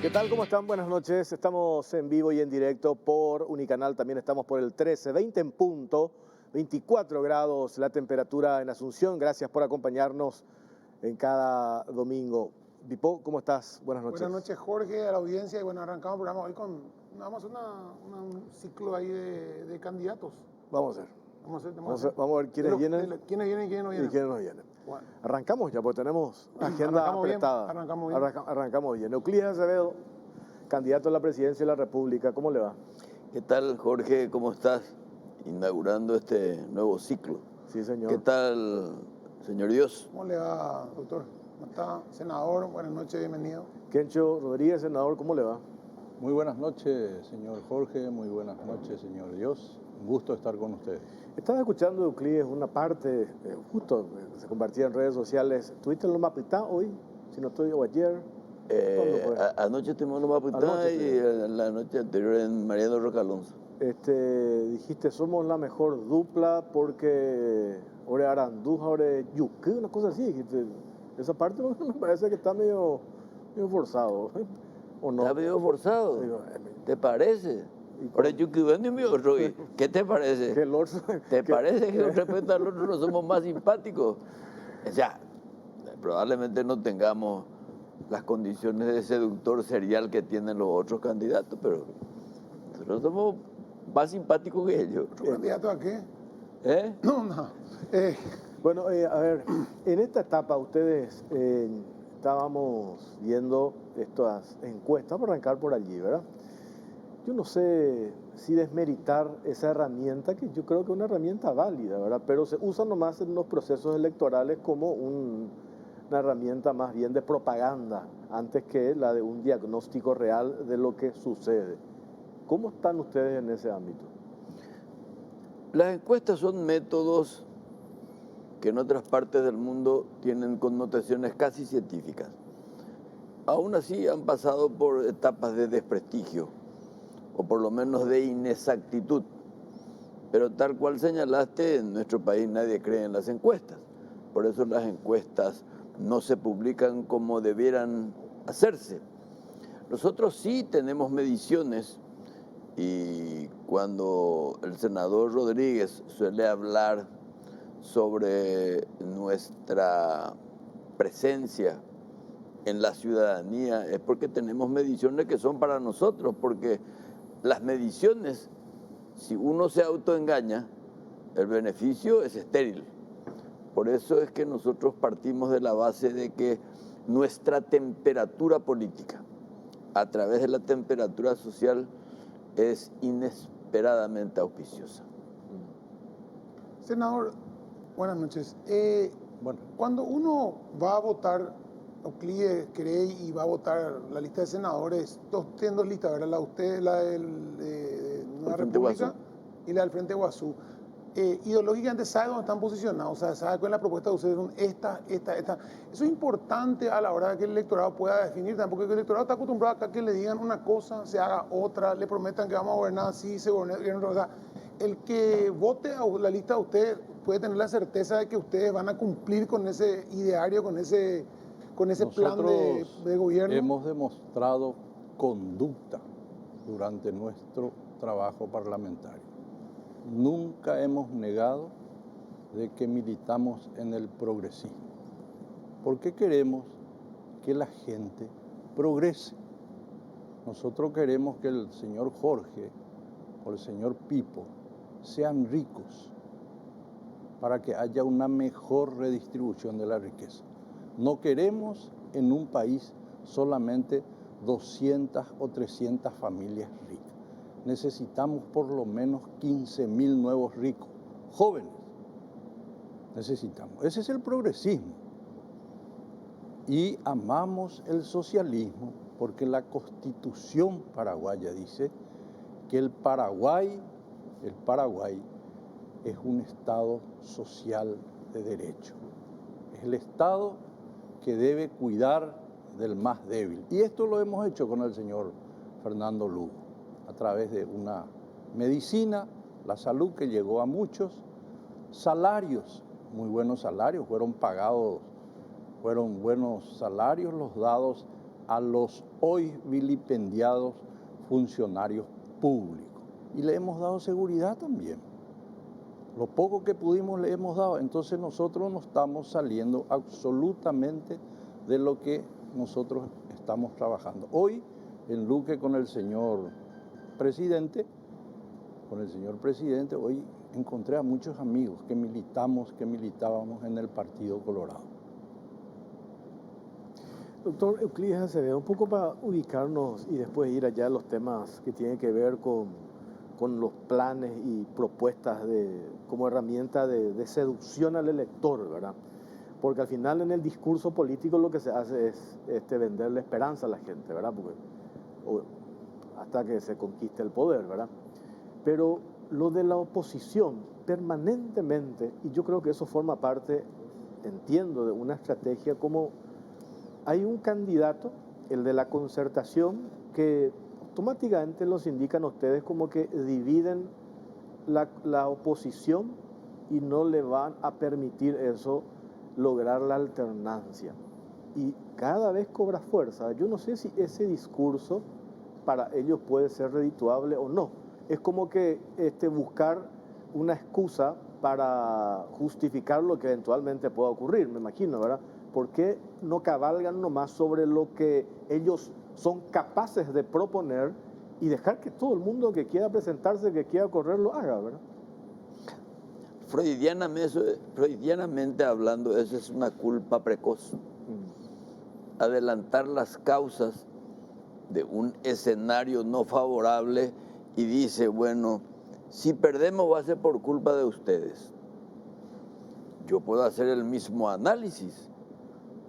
¿Qué tal? ¿Cómo están? Buenas noches. Estamos en vivo y en directo por Unicanal. También estamos por el 1320 en punto. 24 grados la temperatura en Asunción. Gracias por acompañarnos en cada domingo. Vipo, ¿cómo estás? Buenas noches. Buenas noches, Jorge, a la audiencia. Y bueno, arrancamos el programa hoy con un ciclo ahí de candidatos. Vamos a ver. Vamos a ver quiénes vienen. ¿Quiénes vienen y quiénes no vienen? Y quiénes no vienen. Bueno. Arrancamos ya, porque tenemos agenda apretada. Arrancamos bien. Euclides Acevedo, candidato a la presidencia de la República. ¿Cómo le va? ¿Qué tal, Jorge? ¿Cómo estás? Inaugurando este nuevo ciclo. Sí, señor. ¿Qué tal, señor Dios? ¿Cómo le va, doctor? ¿Cómo está? Senador, buenas noches, bienvenido. Kencho Rodríguez, senador, ¿cómo le va? Muy buenas noches, señor Jorge. Muy buenas noches, señor Dios. Un gusto estar con ustedes. Estaba escuchando, Euclides, una parte, justo se compartía en redes sociales. ¿Tuviste en Lomapitá hoy? Si no estoy, o ayer. Anoche estuvimos en Lomapitá y la noche anterior en Mariano Roca Alonso. Dijiste, somos la mejor dupla porque ore Arandújar, ore Yuque, una cosa así. Dijiste, esa parte me parece que está medio forzado, ¿o no? ¿Está medio forzado? ¿Te parece? Ahora Yuque, ¿qué te parece? ¿Te parece que con respecto al otro no somos más simpáticos? O sea, probablemente no tengamos las condiciones de seductor serial que tienen los otros candidatos, pero nosotros somos más simpáticos que ellos. ¿Candidato a qué? No. Bueno, a ver, en esta etapa ustedes estábamos viendo estas encuestas, vamos a arrancar por allí, ¿verdad? Yo no sé si desmeritar esa herramienta, que yo creo que es una herramienta válida, ¿verdad? Pero se usa nomás en los procesos electorales como una herramienta más bien de propaganda, antes que la de un diagnóstico real de lo que sucede. ¿Cómo están ustedes en ese ámbito? Las encuestas son métodos que en otras partes del mundo tienen connotaciones casi científicas. Aún así han pasado por etapas de desprestigio, o por lo menos de inexactitud. Pero tal cual señalaste, en nuestro país nadie cree en las encuestas. Por eso las encuestas no se publican como debieran hacerse. Nosotros sí tenemos mediciones, y cuando el senador Rodríguez suele hablar sobre nuestra presencia en la ciudadanía, es porque tenemos mediciones que son para nosotros, porque las mediciones, si uno se autoengaña, el beneficio es estéril. Por eso es que nosotros partimos de la base de que nuestra temperatura política, a través de la temperatura social, es inesperadamente auspiciosa. Senador, buenas noches. Cuando uno va a votar, Euclides cree y va a votar la lista de senadores, tienen dos listas, ¿verdad? La de usted, la de Nueva República y la del Frente Guazú. Ideológicamente sabe dónde están posicionados, o sea, sabe cuál es la propuesta de ustedes, son esta. Eso es importante a la hora de que el electorado pueda definir, porque el electorado está acostumbrado acá a que le digan una cosa, se haga otra, le prometan que vamos a gobernar así, se gobierna otra. O sea, el que vote a la lista de ustedes puede tener la certeza de que ustedes van a cumplir con ese ideario, con ese plan de gobierno. Hemos demostrado conducta durante nuestro trabajo parlamentario. Nunca hemos negado de que militamos en el progresismo, porque queremos que la gente progrese. Nosotros queremos que el señor Jorge o el señor Pipo sean ricos para que haya una mejor redistribución de la riqueza. No queremos en un país solamente 200 o 300 familias ricas. Necesitamos por lo menos 15.000 nuevos ricos, jóvenes. Necesitamos. Ese es el progresismo. Y amamos el socialismo porque la Constitución paraguaya dice que el Paraguay es un Estado social de derecho. Es el Estado que debe cuidar del más débil. Y esto lo hemos hecho con el señor Fernando Lugo, a través de una medicina, la salud que llegó a muchos, salarios, muy buenos salarios, fueron pagados, fueron buenos salarios los dados a los hoy vilipendiados funcionarios públicos. Y le hemos dado seguridad también. Lo poco que pudimos le hemos dado. Entonces nosotros no estamos saliendo absolutamente de lo que nosotros estamos trabajando. Hoy, en Luque con el señor presidente, hoy encontré a muchos amigos que militábamos en el Partido Colorado. Doctor Euclides Acevedo, un poco para ubicarnos y después ir allá a los temas que tienen que ver con los planes y propuestas como herramienta de seducción al elector, ¿verdad? Porque al final en el discurso político lo que se hace es venderle esperanza a la gente, ¿verdad? Hasta que se conquiste el poder, ¿verdad? Pero lo de la oposición permanentemente, y yo creo que eso forma parte, entiendo, de una estrategia como hay un candidato, el de la concertación, que automáticamente los indican a ustedes como que dividen la oposición y no le van a permitir eso lograr la alternancia. Y cada vez cobra fuerza. Yo no sé si ese discurso para ellos puede ser redituable o no. Es como que buscar una excusa para justificar lo que eventualmente pueda ocurrir, me imagino, ¿verdad? ¿Por qué no cabalgan nomás sobre lo que ellos son capaces de proponer y dejar que todo el mundo que quiera presentarse, que quiera correr, lo haga, ¿verdad? Freudianamente hablando, eso es una culpa precoz. Adelantar las causas de un escenario no favorable y dice, bueno, si perdemos va a ser por culpa de ustedes. Yo puedo hacer el mismo análisis,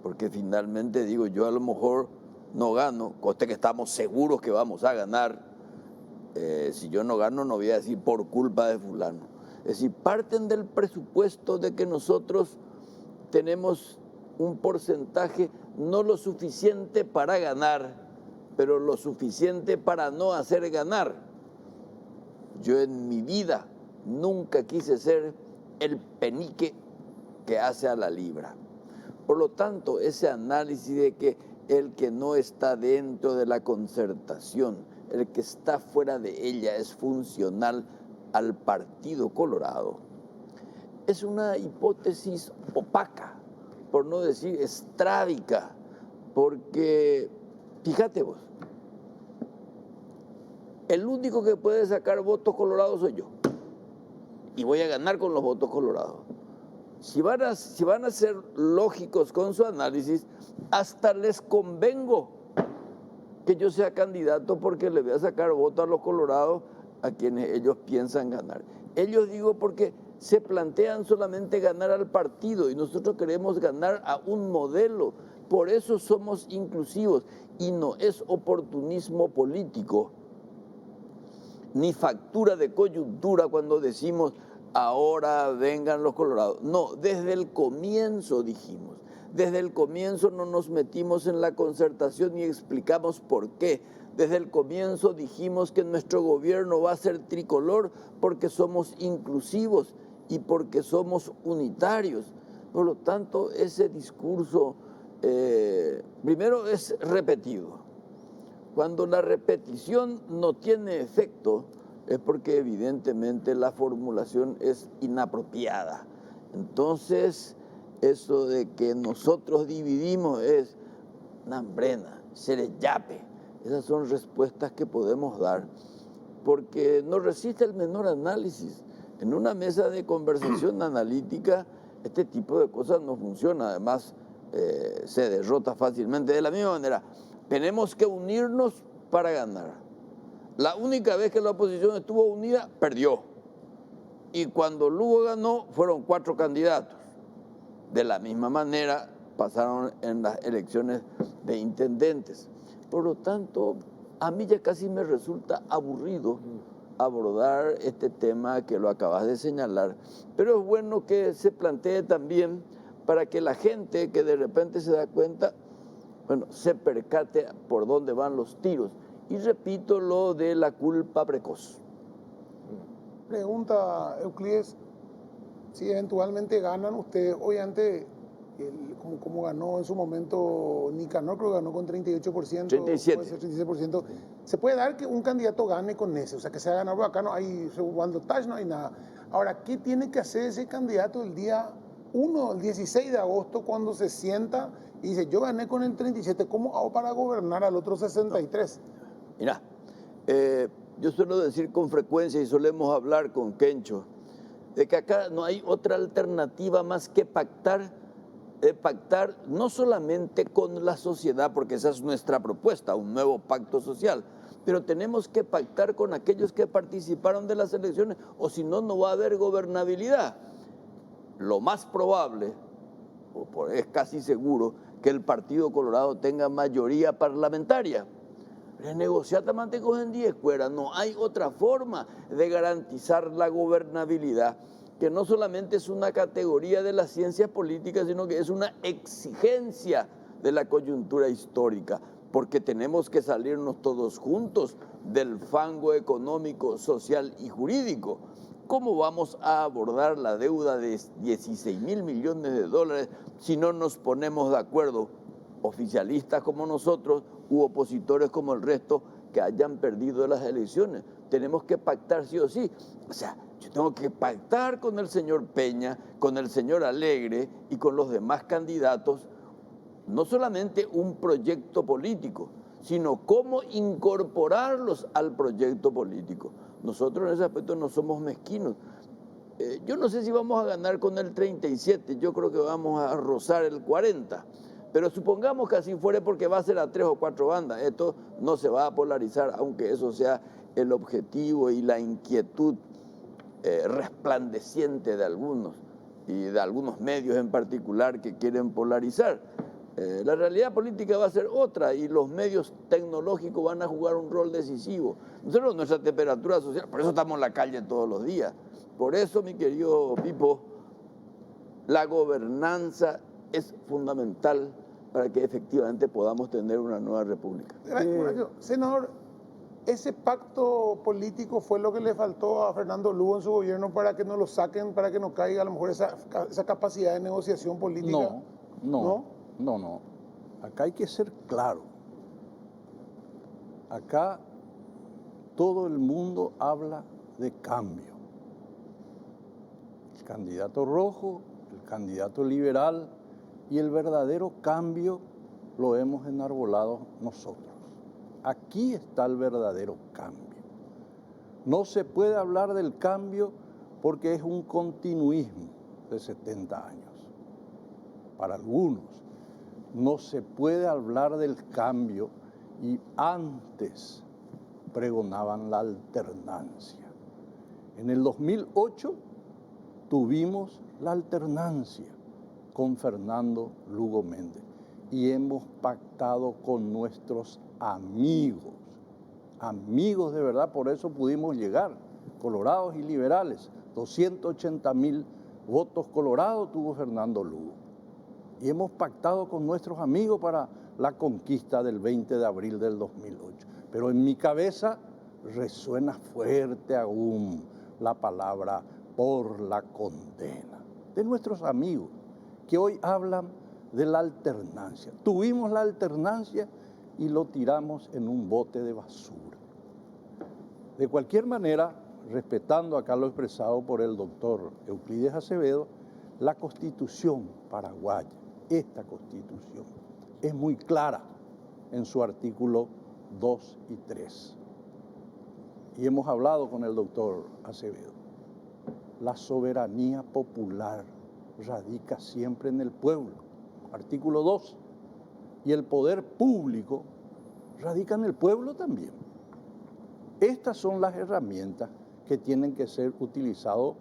porque finalmente digo, yo a lo mejor no gano, coste que estamos seguros que vamos a ganar. Si yo no gano, no voy a decir por culpa de fulano. Es decir, parten del presupuesto de que nosotros tenemos un porcentaje no lo suficiente para ganar, pero lo suficiente para no hacer ganar. Yo en mi vida nunca quise ser el penique que hace a la libra. Por lo tanto, ese análisis de que el que no está dentro de la concertación, el que está fuera de ella es funcional al Partido Colorado, es una hipótesis opaca, por no decir estrábica, porque, fíjate vos, el único que puede sacar votos colorados soy yo, y voy a ganar con los votos colorados. Si van a ser lógicos con su análisis, hasta les convengo que yo sea candidato porque le voy a sacar votos a los colorados a quienes ellos piensan ganar. Ellos digo porque se plantean solamente ganar al partido y nosotros queremos ganar a un modelo. Por eso somos inclusivos y no es oportunismo político ni factura de coyuntura cuando decimos ahora vengan los colorados. No, desde el comienzo dijimos, desde el comienzo no nos metimos en la concertación y explicamos por qué. Desde el comienzo dijimos que nuestro gobierno va a ser tricolor porque somos inclusivos y porque somos unitarios. Por lo tanto, ese discurso primero es repetido. Cuando la repetición no tiene efecto, es porque evidentemente la formulación es inapropiada. Entonces, eso de que nosotros dividimos es nambrena, sereyape. Esas son respuestas que podemos dar, porque no resiste el menor análisis. En una mesa de conversación analítica, este tipo de cosas no funciona. Además, se derrota fácilmente. De la misma manera, tenemos que unirnos para ganar. La única vez que la oposición estuvo unida, perdió. Y cuando Lugo ganó, fueron 4 candidatos. De la misma manera, pasaron en las elecciones de intendentes. Por lo tanto, a mí ya casi me resulta aburrido abordar este tema que lo acabas de señalar. Pero es bueno que se plantee también para que la gente que de repente se da cuenta, bueno, se percate por dónde van los tiros. Y repito lo de la culpa precoz. Pregunta Euclides, si eventualmente ganan ustedes, obviamente como ganó en su momento Nicanor, creo que ganó con 38%. 37. Puede ser 37%. Se puede dar que un candidato gane con ese, o sea, que sea ganador. Acá no hay balotaje, no hay nada. Ahora, ¿qué tiene que hacer ese candidato el día 1, el 16 de agosto, cuando se sienta y dice, yo gané con el 37, ¿cómo hago para gobernar al otro 63? Mira, yo suelo decir con frecuencia y solemos hablar con Kencho, de que acá no hay otra alternativa más que pactar no solamente con la sociedad, porque esa es nuestra propuesta, un nuevo pacto social, pero tenemos que pactar con aquellos que participaron de las elecciones, o si no, no va a haber gobernabilidad. Lo más probable, es casi seguro, que el Partido Colorado tenga mayoría parlamentaria. Renegociar tamante en 10 cueras. No hay otra forma de garantizar la gobernabilidad, que no solamente es una categoría de las ciencias políticas, sino que es una exigencia de la coyuntura histórica, porque tenemos que salirnos todos juntos del fango económico, social y jurídico. ¿Cómo vamos a abordar la deuda de 16.000 millones de dólares si no nos ponemos de acuerdo, oficialistas como nosotros u opositores como el resto que hayan perdido las elecciones? Tenemos que pactar sí o sí. O sea, yo tengo que pactar con el señor Peña, con el señor Alegre y con los demás candidatos, no solamente un proyecto político, sino cómo incorporarlos al proyecto político. Nosotros en ese aspecto no somos mezquinos. Yo no sé si vamos a ganar con el 37, yo creo que vamos a rozar el 40, pero supongamos que así fuere, porque va a ser a 3 o 4 bandas. Esto no se va a polarizar, aunque eso sea el objetivo y la inquietud resplandeciente de algunos, y de algunos medios en particular que quieren polarizar. La realidad política va a ser otra, y los medios tecnológicos van a jugar un rol decisivo. Nosotros, nuestra temperatura social, por eso estamos en la calle todos los días. Por eso, mi querido Pipo, la gobernanza es fundamental para que efectivamente podamos tener una nueva república. Senador, ¿ese pacto político fue lo que le faltó a Fernando Lugo en su gobierno para que no lo saquen, para que no caiga a lo mejor esa capacidad de negociación política? No. Acá hay que ser claro. Acá todo el mundo habla de cambio. El candidato rojo, el candidato liberal, y el verdadero cambio lo hemos enarbolado nosotros. Aquí está el verdadero cambio. No se puede hablar del cambio porque es un continuismo de 70 años. Para algunos, no se puede hablar del cambio, y antes pregonaban la alternancia. En el 2008 tuvimos la alternancia con Fernando Lugo Méndez y hemos pactado con nuestros amigos de verdad, por eso pudimos llegar, colorados y liberales. 280.000 votos colorados tuvo Fernando Lugo. Y hemos pactado con nuestros amigos para la conquista del 20 de abril del 2008. Pero en mi cabeza resuena fuerte aún la palabra por la condena de nuestros amigos que hoy hablan de la alternancia. Tuvimos la alternancia y lo tiramos en un bote de basura. De cualquier manera, respetando acá lo expresado por el doctor Euclides Acevedo, la Constitución paraguaya, esta Constitución, es muy clara en su artículo 2 y 3. Y hemos hablado con el doctor Acevedo. La soberanía popular radica siempre en el pueblo, artículo 2. Y el poder público radica en el pueblo también. Estas son las herramientas que tienen que ser utilizadas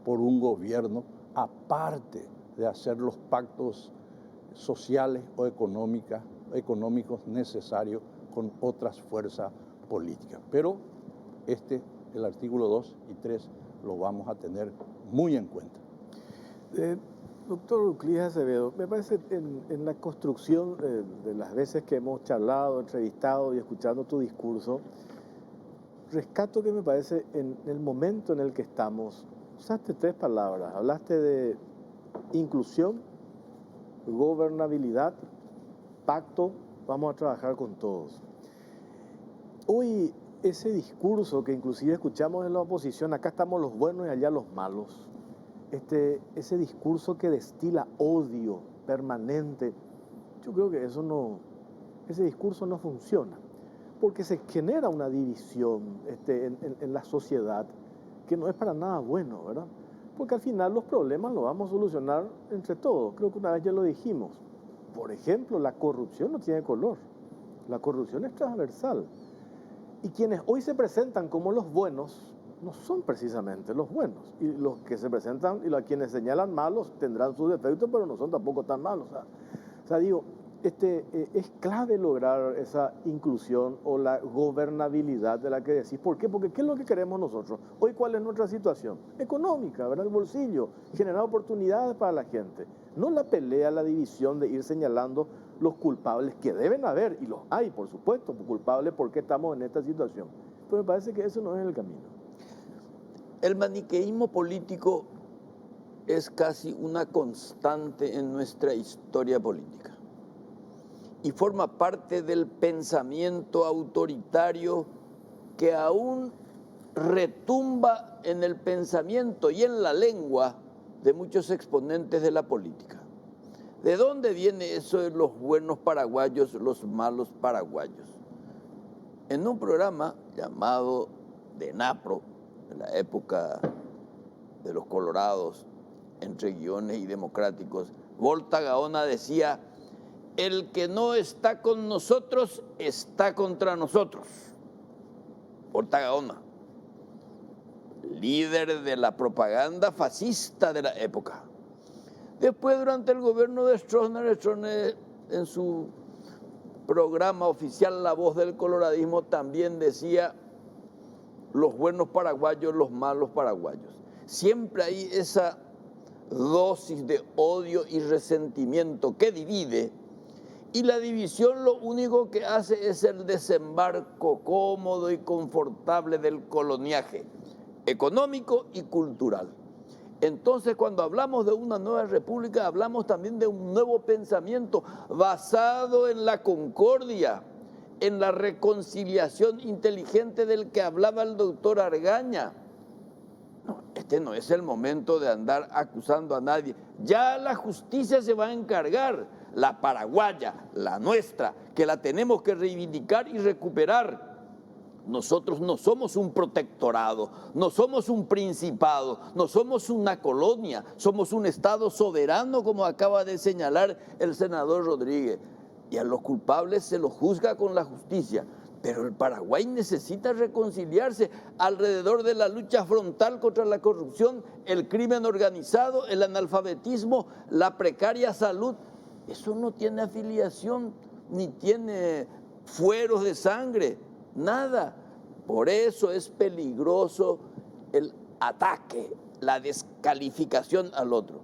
por un gobierno, aparte de hacer los pactos sociales o económicos necesarios con otras fuerzas políticas. Pero el artículo 2 y 3 lo vamos a tener muy en cuenta. Doctor Euclides Acevedo, me parece en la construcción de las veces que hemos charlado, entrevistado y escuchando tu discurso, rescato que me parece en el momento en el que estamos, usaste 3 palabras, hablaste de inclusión, gobernabilidad, pacto, vamos a trabajar con todos. Hoy ese discurso que inclusive escuchamos en la oposición, acá estamos los buenos y allá los malos, ese discurso que destila odio permanente, yo creo que ese discurso no funciona, porque se genera una división en la sociedad que no es para nada bueno, ¿verdad? Porque al final los problemas los vamos a solucionar entre todos. Creo que una vez ya lo dijimos. Por ejemplo, la corrupción no tiene color. La corrupción es transversal. Y quienes hoy se presentan como los buenos, no son precisamente los buenos. Y los que se presentan y a quienes señalan malos tendrán sus defectos, pero no son tampoco tan malos. O sea digo, es clave lograr esa inclusión o la gobernabilidad de la que decís. ¿Por qué? Porque ¿qué es lo que queremos nosotros? Hoy, ¿cuál es nuestra situación? Económica, ¿verdad? El bolsillo, generar oportunidades para la gente. No la pelea, la división de ir señalando los culpables, que deben haber, y los hay, por supuesto, culpables porque estamos en esta situación. Pero me parece que eso no es el camino. El maniqueísmo político es casi una constante en nuestra historia política y forma parte del pensamiento autoritario que aún retumba en el pensamiento y en la lengua de muchos exponentes de la política. ¿De dónde viene eso de los buenos paraguayos, los malos paraguayos? En un programa llamado de NAPRO, en la época de los colorados, entre guiones y democráticos, Volta Gaona decía: el que no está con nosotros está contra nosotros. Volta Gaona, líder de la propaganda fascista de la época. Después, durante el gobierno de Stroessner, en su programa oficial La Voz del Coloradismo, también decía: los buenos paraguayos, los malos paraguayos. Siempre hay esa dosis de odio y resentimiento que divide, y la división lo único que hace es el desembarco cómodo y confortable del coloniaje económico y cultural. Entonces, cuando hablamos de una nueva república, hablamos también de un nuevo pensamiento basado en la concordia, en la reconciliación inteligente del que hablaba el doctor Argaña. No, este no es el momento de andar acusando a nadie. Ya la justicia se va a encargar, la paraguaya, la nuestra, que la tenemos que reivindicar y recuperar. Nosotros no somos un protectorado, no somos un principado, no somos una colonia, somos un Estado soberano, como acaba de señalar el senador Rodríguez. Y a los culpables se los juzga con la justicia. Pero el Paraguay necesita reconciliarse alrededor de la lucha frontal contra la corrupción, el crimen organizado, el analfabetismo, la precaria salud. Eso no tiene afiliación, ni tiene fueros de sangre, nada. Por eso es peligroso el ataque, la descalificación al otro.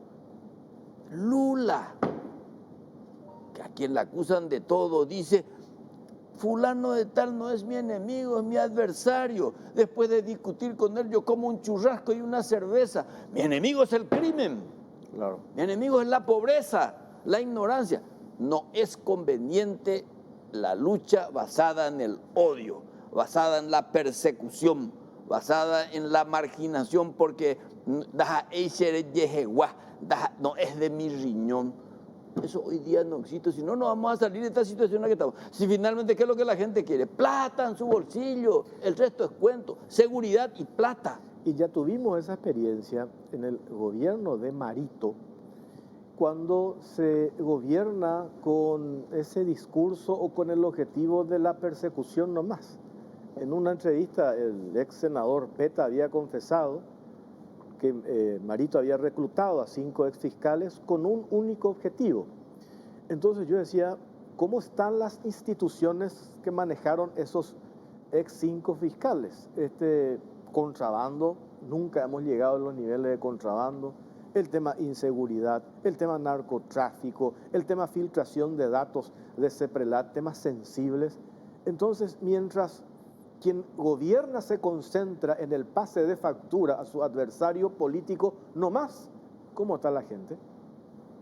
Lula, que a quien la acusan de todo, dice: fulano de tal no es mi enemigo, es mi adversario. Después de discutir con él, yo como un churrasco y una cerveza. Mi enemigo es el crimen. Claro. Mi enemigo es la pobreza, la ignorancia. No es conveniente la lucha basada en el odio, basada en la persecución, basada en la marginación, porque no es de mi riñón. Eso hoy día no existe, si no, no vamos a salir de esta situación en la que estamos. Si finalmente, ¿qué es lo que la gente quiere? Plata en su bolsillo, el resto es cuento, seguridad y plata. Y ya tuvimos esa experiencia en el gobierno de Marito, cuando se gobierna con ese discurso o con el objetivo de la persecución nomás. En una entrevista, el ex senador Peta había confesado que Marito había reclutado a 5 exfiscales con un único objetivo. Entonces yo decía, ¿cómo están las instituciones que manejaron esos ex 5 fiscales? Contrabando, nunca hemos llegado a los niveles de contrabando, el tema inseguridad, el tema narcotráfico, el tema filtración de datos de CEPRELAT, temas sensibles. Entonces, mientras quien gobierna se concentra en el pase de factura a su adversario político, no más. ¿Cómo está la gente?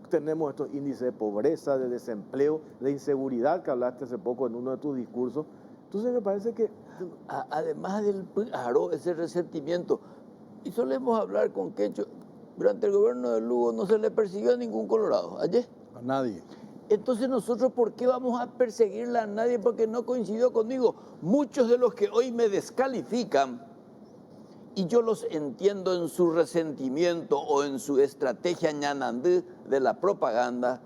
tenemos estos índices de pobreza, de desempleo, de inseguridad que hablaste hace poco en uno de tus discursos. Entonces me parece que... Además del ese resentimiento, y solemos hablar con Quecho, durante el gobierno de Lugo no se le persiguió a ningún colorado, ¿ayer? A nadie. Entonces nosotros, ¿por qué vamos a perseguirla a nadie? Porque no coincidió conmigo. Muchos de los que hoy me descalifican, y yo los entiendo en su resentimiento o en su estrategia ñanandú de la propaganda,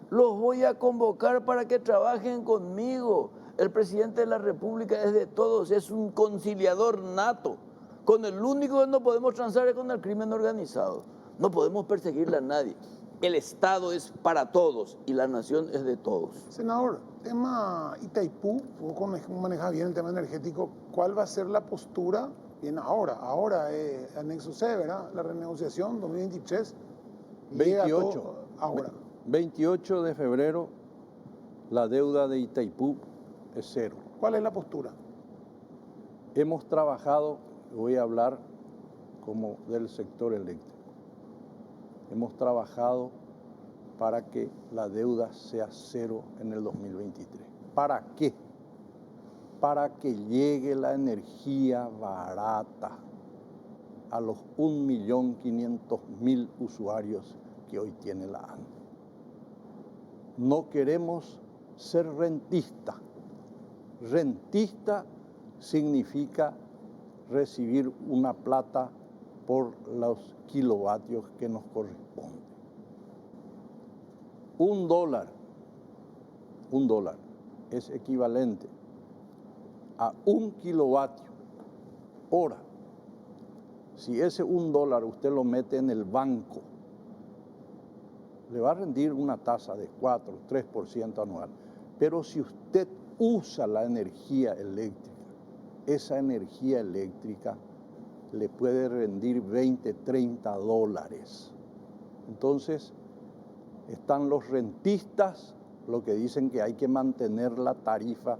los voy a convocar para que trabajen conmigo. El presidente de la República es de todos, es un conciliador nato. Con el único que no podemos transar es con el crimen organizado. No podemos perseguirle a nadie. El Estado es para todos y la nación es de todos. Senador, tema Itaipú, vos manejas bien el tema energético, ¿cuál va a ser la postura? Bien, ahora, anexo C, ¿verdad? La renegociación 2023. 28. Ahora. 28 de febrero, la deuda de Itaipú es cero. ¿Cuál es la postura? Hemos trabajado, voy a hablar como del sector eléctrico, hemos trabajado para que la deuda sea cero en el 2023. ¿Para qué? Para que llegue la energía barata a los 1.500.000 usuarios que hoy tiene la ANDE. No queremos ser rentistas. Rentista significa recibir una plata por los kilovatios que nos corresponden. $1 es equivalente a 1 kilovatio hora. Si ese $1 usted lo mete en el banco, le va a rendir una tasa de 4 o 3% anual. Pero si usted usa la energía eléctrica, esa energía eléctrica le puede rendir 20, 30 dólares. Entonces, están los rentistas, lo que dicen que hay que mantener la tarifa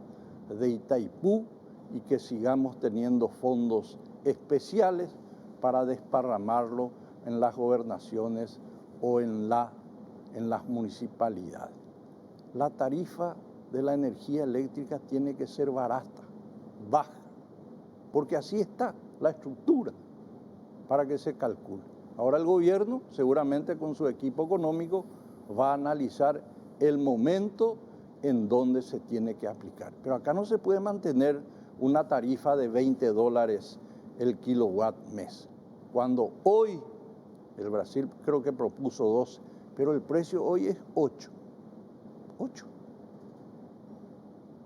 de Itaipú y que sigamos teniendo fondos especiales para desparramarlo en las gobernaciones o en las municipalidades. La tarifa de la energía eléctrica tiene que ser barata, baja, porque así está la estructura para que se calcule. Ahora el gobierno, seguramente con su equipo económico, va a analizar el momento en donde se tiene que aplicar. Pero acá no se puede mantener una tarifa de 20 dólares el kilowatt mes, cuando hoy el Brasil creo que propuso 12, pero el precio hoy es 8.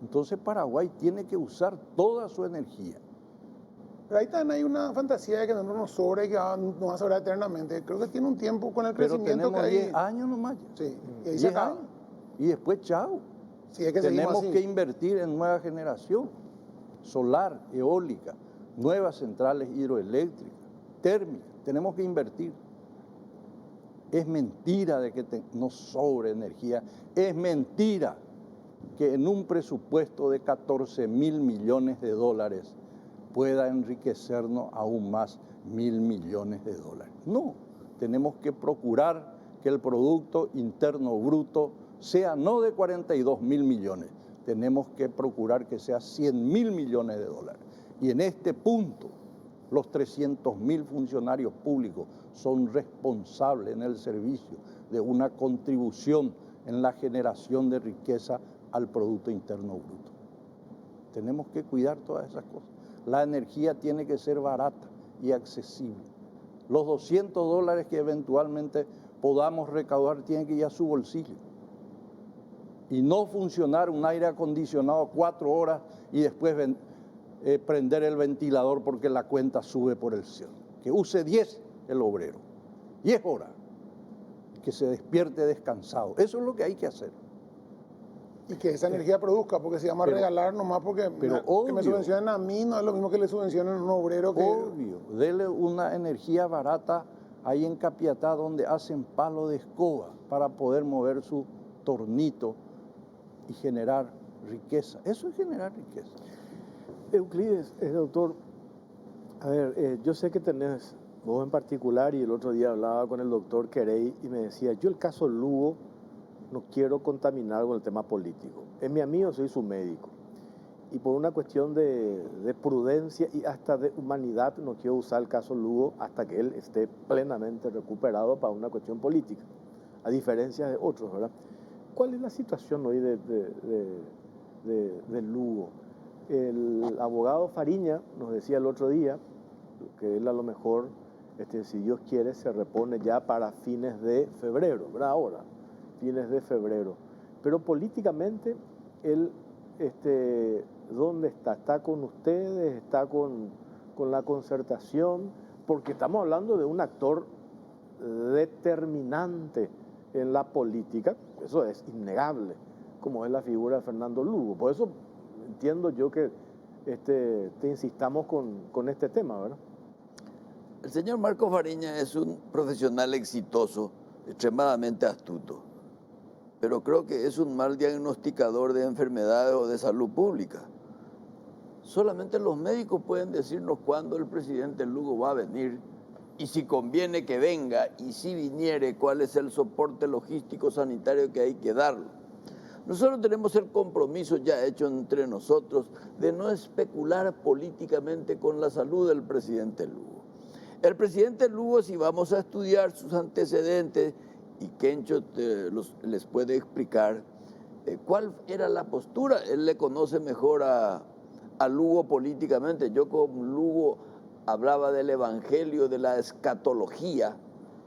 Entonces Paraguay tiene que usar toda su energía. Pero ahí también hay una fantasía de que no nos sobra y que nos va a sobrar eternamente. Creo que tiene un tiempo con el crecimiento que hay. Pero tenemos 10 años nomás. Sí, y ahí 10 años. Y después, chao. Sí, es que tenemos que invertir en nueva generación, solar, eólica, nuevas centrales hidroeléctricas, térmicas. Tenemos que invertir. Es mentira de que nos sobre energía. Es mentira que en un presupuesto de 14.000 millones de dólares pueda enriquecernos aún más 1.000 millones de dólares. No, tenemos que procurar que el Producto Interno Bruto sea no de 42.000 millones, tenemos que procurar que sea 100.000 millones de dólares. Y en este punto, los 300.000 funcionarios públicos son responsables en el servicio de una contribución en la generación de riqueza al Producto Interno Bruto. Tenemos que cuidar todas esas cosas. La energía tiene que ser barata y accesible. Los 200 dólares que eventualmente podamos recaudar tienen que ir a su bolsillo. Y no funcionar un aire acondicionado 4 horas y después prender el ventilador porque la cuenta sube por el cielo. Que use 10 el obrero, 10 horas, que se despierte descansado. Eso es lo que hay que hacer. Y que esa energía produzca, porque se llama regalar nomás porque que me subvencionen a mí no es lo mismo que le subvencionen a un obrero que... Obvio, dele una energía barata ahí en Capiatá donde hacen palo de escoba para poder mover su tornito y generar riqueza. Eso es generar riqueza. Euclides, doctor, a ver, yo sé que tenés vos en particular, y el otro día hablaba con el doctor Querey y me decía, yo el caso Lugo no quiero contaminar con el tema político. Es mi amigo, soy su médico. Y por una cuestión de prudencia y hasta de humanidad no quiero usar el caso Lugo hasta que él esté plenamente recuperado para una cuestión política, a diferencia de otros, ¿verdad? ¿Cuál es la situación hoy de Lugo? El abogado Fariña nos decía el otro día que él a lo mejor, si Dios quiere, se repone ya para fines de febrero, ¿verdad? Ahora, fines de febrero. Pero políticamente, él, ¿dónde está? ¿Está con ustedes? ¿Está con la Concertación? Porque estamos hablando de un actor determinante en la política, eso es innegable, como es la figura de Fernando Lugo. Por eso entiendo yo que te insistamos con este tema, ¿verdad? El señor Marcos Fariña es un profesional exitoso, extremadamente astuto, pero creo que es un mal diagnosticador de enfermedades o de salud pública. Solamente los médicos pueden decirnos cuándo el presidente Lugo va a venir y si conviene que venga y si viniere, cuál es el soporte logístico sanitario que hay que darle. Nosotros tenemos el compromiso ya hecho entre nosotros de no especular políticamente con la salud del presidente Lugo. El presidente Lugo, si vamos a estudiar sus antecedentes, y Kencho les puede explicar cuál era la postura, él le conoce mejor a Lugo políticamente. Yo con Lugo hablaba del evangelio, de la escatología,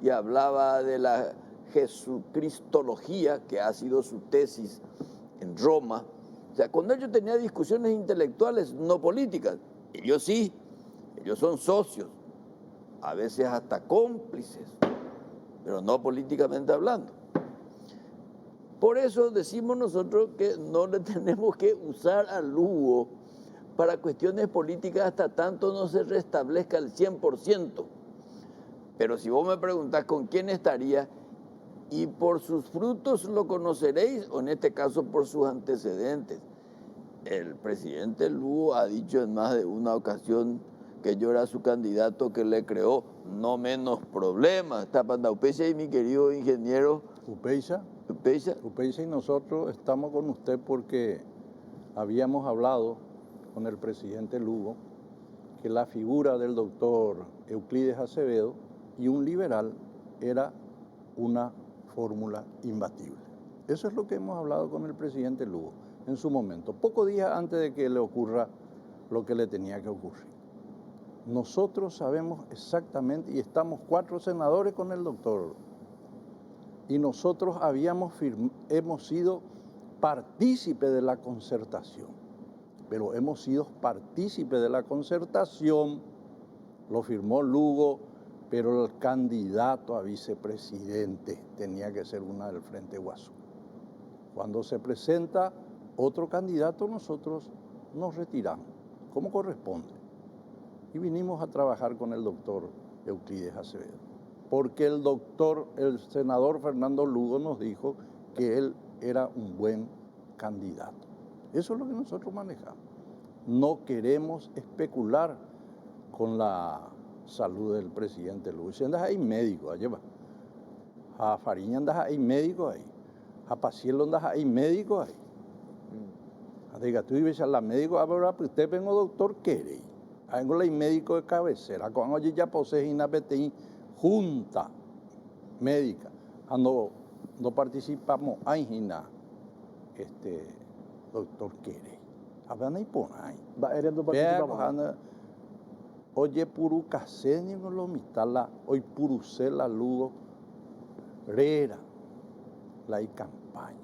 y hablaba de la jesucristología, que ha sido su tesis en Roma. O sea, con ellos tenía discusiones intelectuales, no políticas. Ellos sí, ellos son socios, a veces hasta cómplices, pero no políticamente hablando. Por eso decimos nosotros que no le tenemos que usar a Lugo para cuestiones políticas hasta tanto no se restablezca el 100%. Pero si vos me preguntás con quién estaría, y por sus frutos lo conoceréis, o en este caso por sus antecedentes. El presidente Lugo ha dicho en más de una ocasión que yo era su candidato, que le creó no menos problemas. Tapanda Upeiza y mi querido ingeniero Upeiza y nosotros estamos con usted porque habíamos hablado con el presidente Lugo que la figura del doctor Euclides Acevedo y un liberal era una fórmula imbatible. Eso es lo que hemos hablado con el presidente Lugo en su momento, pocos días antes de que le ocurra lo que le tenía que ocurrir. Nosotros sabemos exactamente, y estamos 4 senadores con el doctor, y nosotros hemos sido partícipes de la concertación, pero hemos sido partícipes de la concertación, lo firmó Lugo, pero el candidato a vicepresidente tenía que ser una del Frente Guasú. Cuando se presenta otro candidato, nosotros nos retiramos, como corresponde. Y vinimos a trabajar con el doctor Euclides Acevedo, porque el senador Fernando Lugo nos dijo que él era un buen candidato. Eso es lo que nosotros manejamos. No queremos especular con la salud del presidente Lugo. Si andas ahí médico, allá va. A Fariña andas ahí médico ahí. A Pacielo andas ahí médico ahí. Diga, tú ibas a la médico, ahora pues usted vengo doctor Querey. Vengo la médico de cabecera. Con oye ya posee inapetí junta médica. No participamos ahí doctor Querey. Hablan ahí por ahí. Va erendo participamos. Oye, puru caseni no lo mitala, hoy purusela Lugo, rera, la y campaña.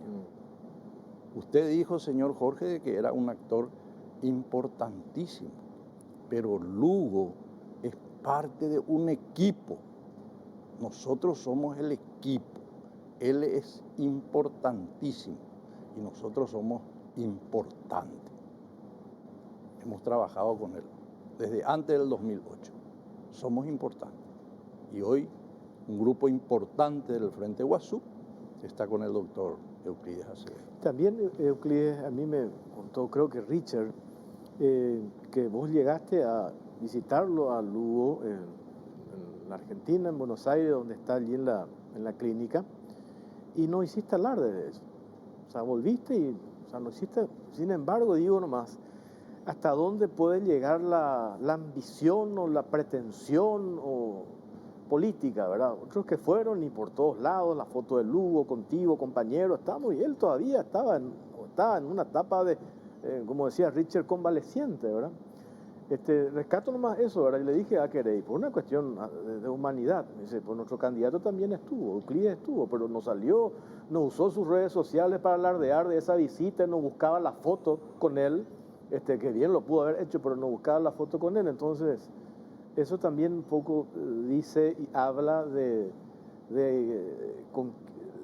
Usted dijo, señor Jorge, que era un actor importantísimo, pero Lugo es parte de un equipo. Nosotros somos el equipo. Él es importantísimo y nosotros somos importantes. Hemos trabajado con él desde antes del 2008. Somos importantes. Y hoy un grupo importante del Frente Guasú está con el doctor Euclides Acevedo. También Euclides, a mí me contó, creo que Richard, que vos llegaste a visitarlo a Lugo en la Argentina, en Buenos Aires, donde está allí en la clínica, y no hiciste alarde de eso. O sea, volviste y, o sea, no hiciste. Sin embargo, digo nomás, ¿hasta dónde puede llegar la ambición o la pretensión o política, verdad? Otros que fueron y por todos lados, la foto de Lugo contigo, compañero, estamos, y él todavía estaba en una etapa de, como decía Richard, convaleciente, ¿verdad? Rescato nomás eso, ¿verdad? Y le dije a Querey, por una cuestión de humanidad, me dice, pues nuestro candidato también estuvo, Euclides estuvo, pero no salió, no usó sus redes sociales para alardear de esa visita, no buscaba la foto con él, que bien lo pudo haber hecho, pero no buscaba la foto con él. Entonces, eso también un poco dice y habla de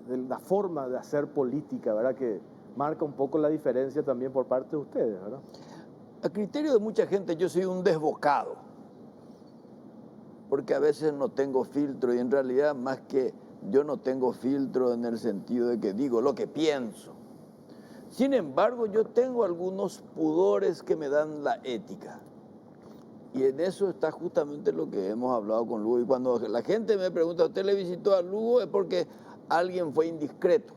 la forma de hacer política, ¿verdad? Que marca un poco la diferencia también por parte de ustedes, ¿verdad? A criterio de mucha gente yo soy un desbocado, porque a veces no tengo filtro, y en realidad más que yo no tengo filtro en el sentido de que digo lo que pienso. Sin embargo, yo tengo algunos pudores que me dan la ética. Y en eso está justamente lo que hemos hablado con Lugo. Y cuando la gente me pregunta, ¿usted le visitó a Lugo? Es porque alguien fue indiscreto.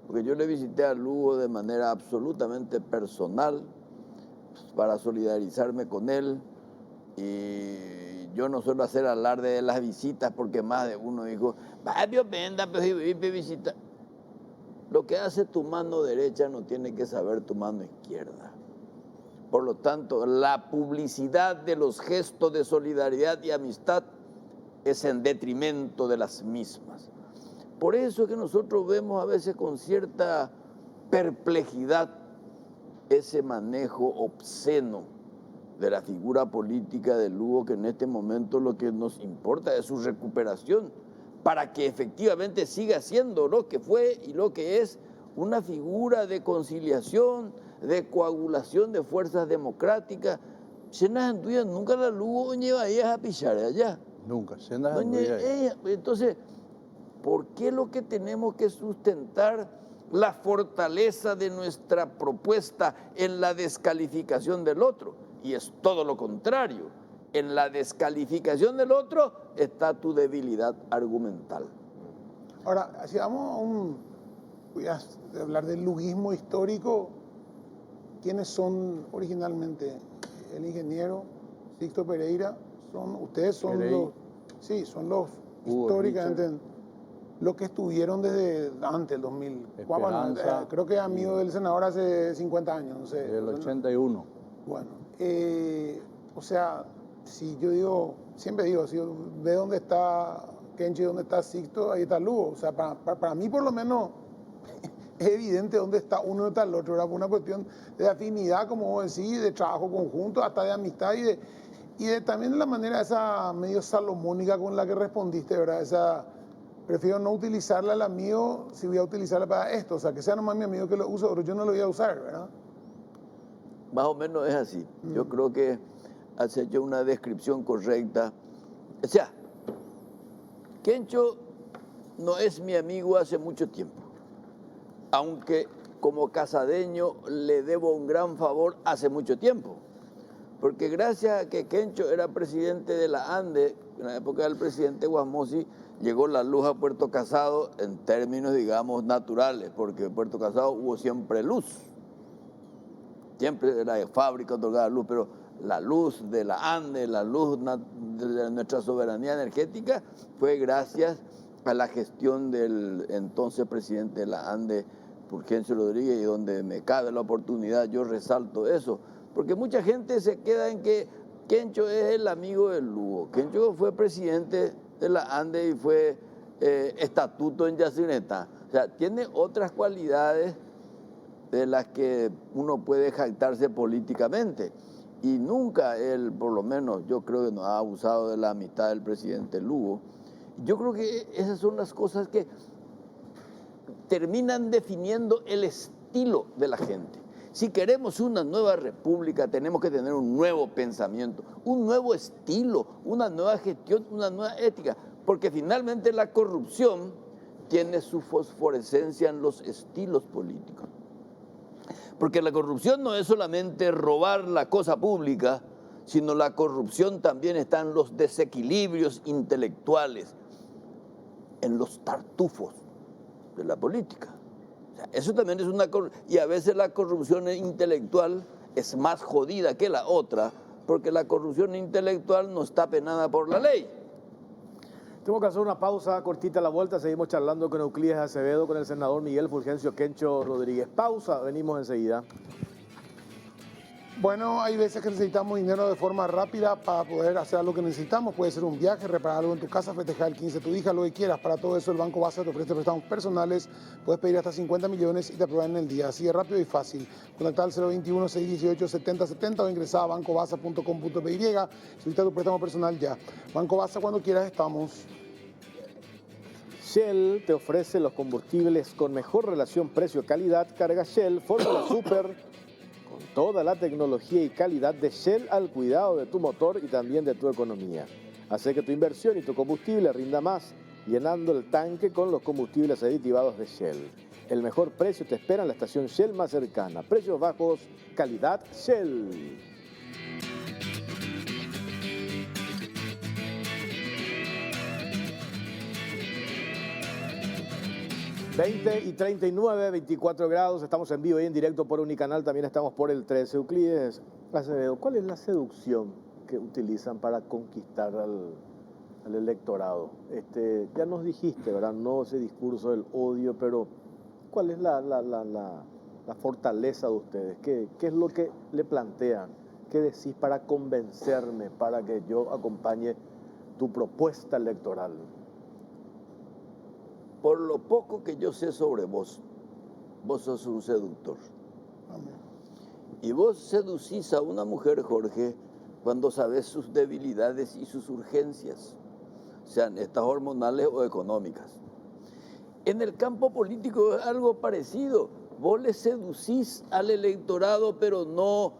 Porque yo le visité a Lugo de manera absolutamente personal, para solidarizarme con él. Y yo no suelo hacer alarde de las visitas, porque más de uno dijo, va, Dios venda, pues visita. Lo que hace tu mano derecha no tiene que saber tu mano izquierda. Por lo tanto, la publicidad de los gestos de solidaridad y amistad es en detrimento de las mismas. Por eso es que nosotros vemos a veces con cierta perplejidad ese manejo obsceno de la figura política de Lugo, que en este momento lo que nos importa es su recuperación, para que efectivamente siga siendo lo que fue y lo que es una figura de conciliación, de coagulación de fuerzas democráticas. Nunca la Lugo lleva a pillar allá. Nunca, Entonces, ¿por qué lo que tenemos que sustentar la fortaleza de nuestra propuesta en la descalificación del otro? Y es todo lo contrario. En la descalificación del otro está tu debilidad argumental. Ahora, si voy a hablar del luguismo histórico. ¿Quiénes son originalmente? El ingeniero Sixto Pereira, ustedes son los históricamente los que estuvieron desde antes del 2000. Creo que amigo del senador hace 50 años, no sé. El 81. Bueno, o sea, si yo digo, siempre digo, si ve dónde está Kenchi, dónde está Sixto, ahí está Lugo. O sea, para mí por lo menos es evidente dónde está uno y dónde está el otro, ¿verdad? Por una cuestión de afinidad, como vos decís, de trabajo conjunto, hasta de amistad y de también la manera esa medio salomónica con la que respondiste, ¿verdad? Prefiero no utilizarla al amigo si voy a utilizarla para esto, o sea, que sea nomás mi amigo que lo usa, pero yo no lo voy a usar, ¿verdad? Más o menos es así. Yo creo que has hecho una descripción correcta. O sea, Kencho no es mi amigo hace mucho tiempo, aunque como casadeño le debo un gran favor hace mucho tiempo, porque gracias a que Kencho era presidente de la ANDE, en la época del presidente Guasmosi, llegó la luz a Puerto Casado en términos, digamos, naturales, porque en Puerto Casado hubo siempre luz. Siempre era de fábrica otorgada luz, pero la luz de la ANDE, la luz de nuestra soberanía energética, fue gracias a la gestión del entonces presidente de la ANDE, Fulgencio Rodríguez, y donde me cabe la oportunidad yo resalto eso, porque mucha gente se queda en que Kencho es el amigo del Lugo. Kencho fue presidente de la ANDE y fue estatuto en Yacineta. O sea, tiene otras cualidades de las que uno puede jactarse políticamente. Y nunca él, por lo menos, yo creo que no ha abusado de la amistad del presidente Lugo. Yo creo que esas son las cosas que terminan definiendo el estilo de la gente. Si queremos una nueva república, tenemos que tener un nuevo pensamiento, un nuevo estilo, una nueva gestión, una nueva ética, porque finalmente la corrupción tiene su fosforescencia en los estilos políticos. Porque la corrupción no es solamente robar la cosa pública, sino la corrupción también está en los desequilibrios intelectuales, en los tartufos de la política. O sea, eso también es una corrupción. Y a veces la corrupción intelectual es más jodida que la otra, porque la corrupción intelectual no está penada por la ley. Tengo que hacer una pausa cortita a la vuelta. Seguimos charlando con Euclides Acevedo, con el senador Miguel Fulgencio Kencho Rodríguez. Pausa, venimos enseguida. Bueno, hay veces que necesitamos dinero de forma rápida para poder hacer lo que necesitamos. Puede ser un viaje, reparar algo en tu casa, festejar el 15 de tu hija, lo que quieras. Para todo eso el Banco Basa te ofrece préstamos personales. Puedes pedir hasta 50 millones y te aprueban en el día. Así de rápido y fácil. Contacta al 021-618-7070 o ingresar a bancobasa.com.py. Solicita tu préstamo personal ya. Banco Basa, cuando quieras estamos. Shell te ofrece los combustibles con mejor relación precio-calidad. Carga Shell, Fórmula Super, con toda la tecnología y calidad de Shell al cuidado de tu motor y también de tu economía. Hace que tu inversión y tu combustible rinda más, llenando el tanque con los combustibles aditivados de Shell. El mejor precio te espera en la estación Shell más cercana. Precios bajos, calidad Shell. 20:39, 24 grados, estamos en vivo y en directo por Unicanal, también estamos por el 13. Euclides Acevedo, ¿cuál es la seducción que utilizan para conquistar al electorado? Ya nos dijiste, ¿verdad? No ese discurso del odio, pero ¿cuál es la fortaleza de ustedes? ¿Qué es lo que le plantean? ¿Qué decís para convencerme, para que yo acompañe tu propuesta electoral? Por lo poco que yo sé sobre vos, vos sos un seductor. Amén. Y vos seducís a una mujer, Jorge, cuando sabes sus debilidades y sus urgencias, sean estas hormonales o económicas. En el campo político es algo parecido. Vos le seducís al electorado, pero no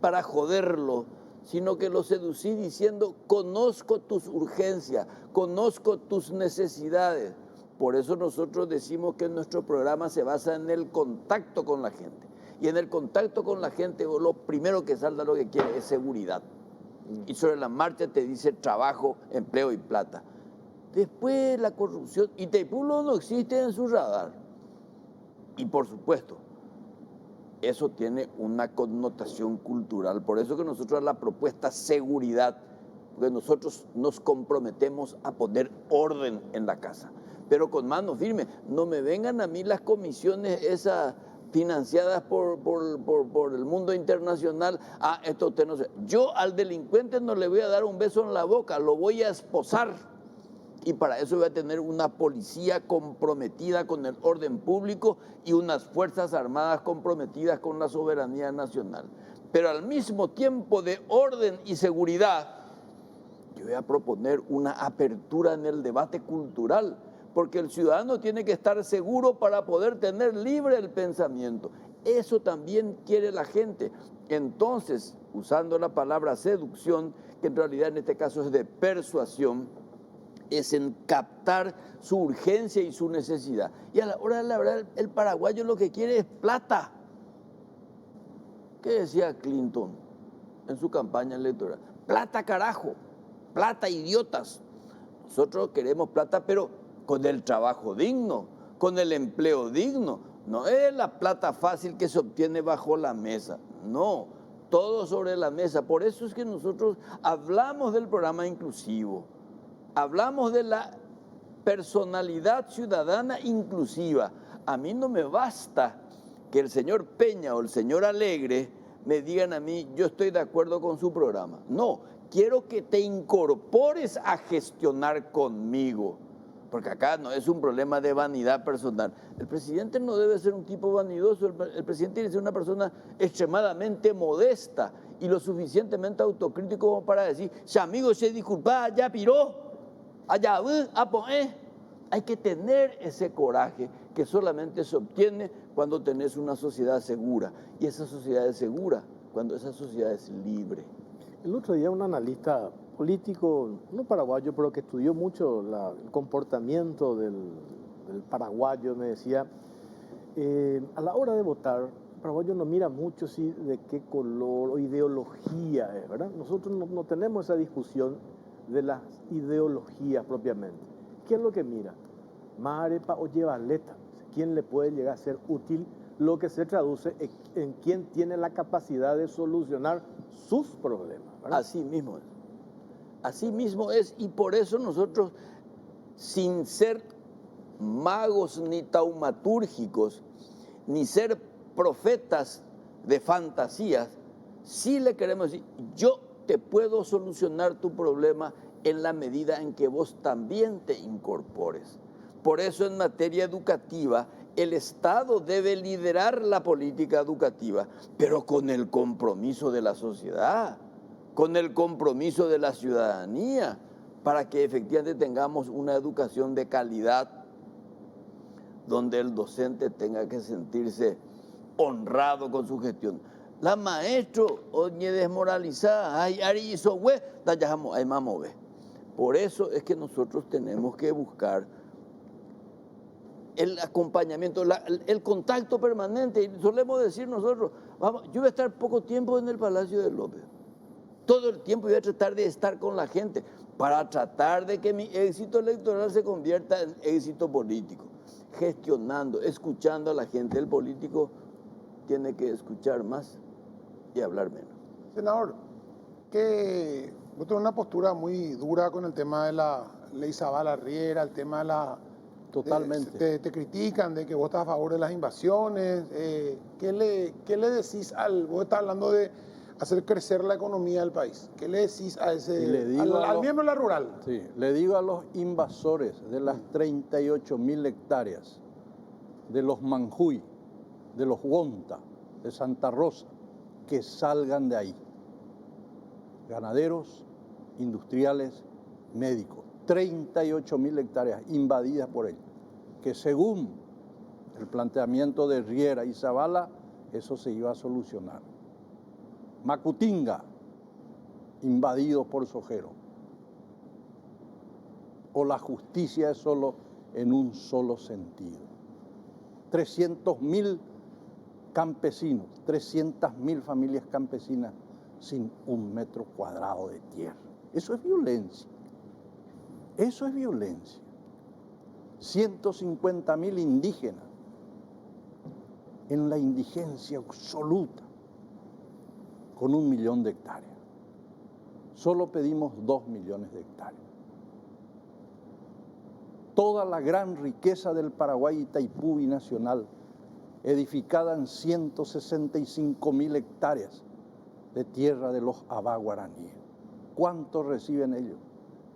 para joderlo, sino que lo seducís diciendo, conozco tus urgencias, conozco tus necesidades. Por eso nosotros decimos que nuestro programa se basa en el contacto con la gente. Y en el contacto con la gente, lo primero que salta lo que quiere es seguridad. Y sobre la marcha te dice trabajo, empleo y plata. Después la corrupción, Itaipulo no existe en su radar. Y por supuesto, eso tiene una connotación cultural. Por eso que nosotros a la propuesta seguridad, porque nosotros nos comprometemos a poner orden en la casa. Pero con mano firme, no me vengan a mí las comisiones esas financiadas por el mundo internacional. Esto usted no sé. Yo al delincuente no le voy a dar un beso en la boca, lo voy a esposar. Y para eso voy a tener una policía comprometida con el orden público y unas fuerzas armadas comprometidas con la soberanía nacional. Pero al mismo tiempo de orden y seguridad, yo voy a proponer una apertura en el debate cultural, porque el ciudadano tiene que estar seguro para poder tener libre el pensamiento. Eso también quiere la gente. Entonces, usando la palabra seducción, que en realidad en este caso es de persuasión, es en captar su urgencia y su necesidad. Y a la hora de la verdad, el paraguayo lo que quiere es plata. ¿Qué decía Clinton en su campaña electoral? Plata, carajo. Plata, idiotas. Nosotros queremos plata, pero con el trabajo digno, con el empleo digno. No es la plata fácil que se obtiene bajo la mesa. No, todo sobre la mesa. Por eso es que nosotros hablamos del programa inclusivo. Hablamos de la personalidad ciudadana inclusiva. A mí no me basta que el señor Peña o el señor Alegre me digan a mí, yo estoy de acuerdo con su programa. No, quiero que te incorpores a gestionar conmigo, porque acá no es un problema de vanidad personal. El presidente no debe ser un tipo vanidoso, el presidente debe ser una persona extremadamente modesta y lo suficientemente autocrítico como para decir, si amigo se disculpa, ya piró. Allá, hay que tener ese coraje que solamente se obtiene cuando tenés una sociedad segura. Y esa sociedad es segura cuando esa sociedad es libre. El otro día un analista político, no paraguayo, pero que estudió mucho el comportamiento del paraguayo, me decía, a la hora de votar, paraguayo no mira mucho si de qué color o ideología es, ¿verdad? Nosotros no tenemos esa discusión de las ideologías propiamente. ¿Qué es lo que mira? Marepa o llevaleta. ¿Quién le puede llegar a ser útil? Lo que se traduce en quién tiene la capacidad de solucionar sus problemas, ¿verdad? Así mismo es. Así mismo es, y por eso nosotros, sin ser magos ni taumatúrgicos, ni ser profetas de fantasías, sí le queremos decir, yo te puedo solucionar tu problema en la medida en que vos también te incorpores. Por eso en materia educativa, el Estado debe liderar la política educativa, pero con el compromiso de la sociedad, con el compromiso de la ciudadanía, para que efectivamente tengamos una educación de calidad, donde el docente tenga que sentirse honrado con su gestión. La maestro, oye, desmoralizada, ay, ari hizo güey, dayajamo, ay, mamove. Por eso es que nosotros tenemos que buscar el acompañamiento, el contacto permanente. Y solemos decir nosotros, vamos, yo voy a estar poco tiempo en el Palacio de López. Todo el tiempo voy a tratar de estar con la gente para tratar de que mi éxito electoral se convierta en éxito político. Gestionando, escuchando a la gente. El político tiene que escuchar más y hablar menos. Senador, que vos tenés una postura muy dura con el tema de la ley Zavala Riera, el tema de la... Totalmente. Te critican de que vos estás a favor de las invasiones. ¿Qué le decís vos estás hablando de hacer crecer la economía del país? ¿Qué le decís a al miembro de la rural? Sí, le digo a los invasores de las 38.000 hectáreas, de los Manjuy, de los Huonta, de Santa Rosa, que salgan de ahí. Ganaderos, industriales, médicos. 38.000 hectáreas invadidas por ellos, que según el planteamiento de Riera y Zavala, eso se iba a solucionar. Macutinga, invadido por Sojero. O la justicia es solo en un solo sentido. 300.000 campesinos, 300.000 familias campesinas sin 1 metro cuadrado de tierra. Eso es violencia. Eso es violencia. 150.000 indígenas en la indigencia absoluta, con 1 millón de hectáreas. Solo pedimos 2 millones de hectáreas. Toda la gran riqueza del Paraguay Itaipú binacional, edificada en 165.000 hectáreas de tierra de los Abá guaraníes. ¿Cuánto reciben ellos?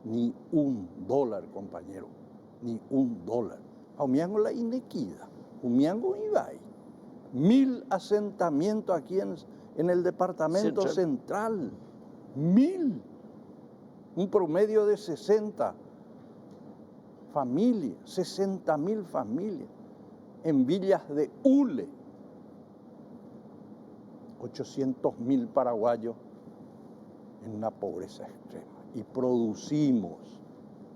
Ni $1, compañero, ni $1. Aumiango la inequidad, Umiango Ibai. 1.000 asentamientos aquí en el departamento central. 1.000. Un promedio de 60 familias, 60.000 familias. En villas de hule. 800.000 paraguayos en una pobreza extrema. Y producimos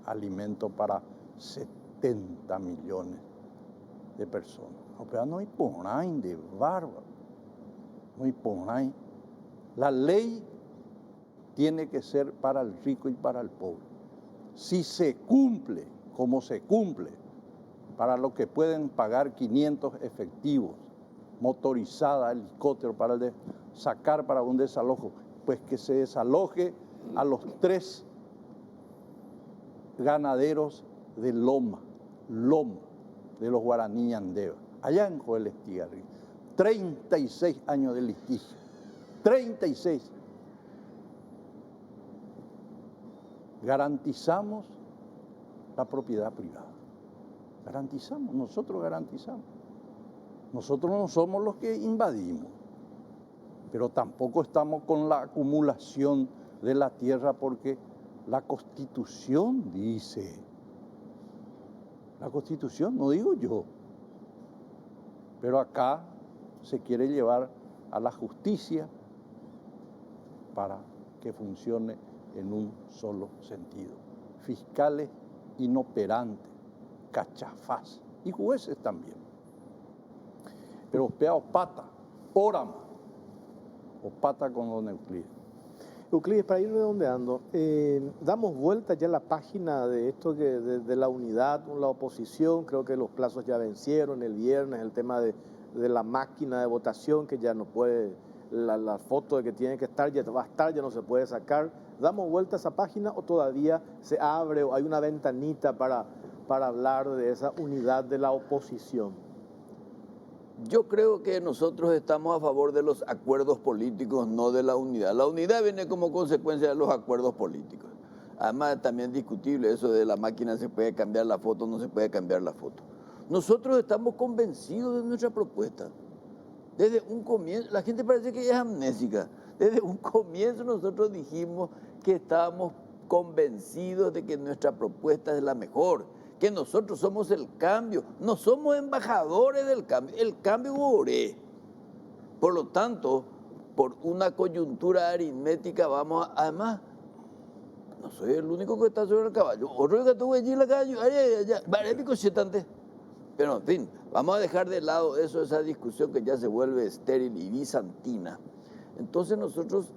alimentos para 70 millones de personas. Pero no hay ponain de bárbaro. No hay ponain. La ley tiene que ser para el rico y para el pobre. Si se cumple, como se cumple, para los que pueden pagar 500 efectivos, motorizada, helicóptero, para sacar para un desalojo, pues que se desaloje a los 3 ganaderos de Loma, de los guaraní Andeva, allá en Joel Estigarribia. 36 años de litigio, 36. Garantizamos la propiedad privada. Garantizamos, nosotros garantizamos. Nosotros no somos los que invadimos, pero tampoco estamos con la acumulación de la tierra porque la Constitución dice, la Constitución, no digo yo, pero acá se quiere llevar a la justicia para que funcione en un solo sentido. Fiscales inoperantes, cachafás y jueces también. Pero peados pata, hora más, o pata con don Euclides. Euclides, para ir redondeando, damos vuelta ya a la página de esto de la unidad con la oposición. Creo que los plazos ya vencieron el viernes, el tema de la máquina de votación, que ya no puede, la foto de que tiene que estar, ya va a estar, ya no se puede sacar. ¿Damos vuelta a esa página o todavía se abre o hay una ventanita para hablar de esa unidad de la oposición? Yo creo que nosotros estamos a favor de los acuerdos políticos, no de la unidad. La unidad viene como consecuencia de los acuerdos políticos. Además, también discutible eso de la máquina, se puede cambiar la foto, no se puede cambiar la foto. Nosotros estamos convencidos de nuestra propuesta. Desde un comienzo, la gente parece que es amnésica. Desde un comienzo nosotros dijimos que estábamos convencidos de que nuestra propuesta es la mejor, que nosotros somos el cambio, no somos embajadores del cambio, el cambio oré. Por lo tanto, por una coyuntura aritmética vamos a, además, no soy el único que está sobre el caballo, otro que estuvo allí en la calle, pero en fin, vamos a dejar de lado eso, esa discusión que ya se vuelve estéril y bizantina. Entonces nosotros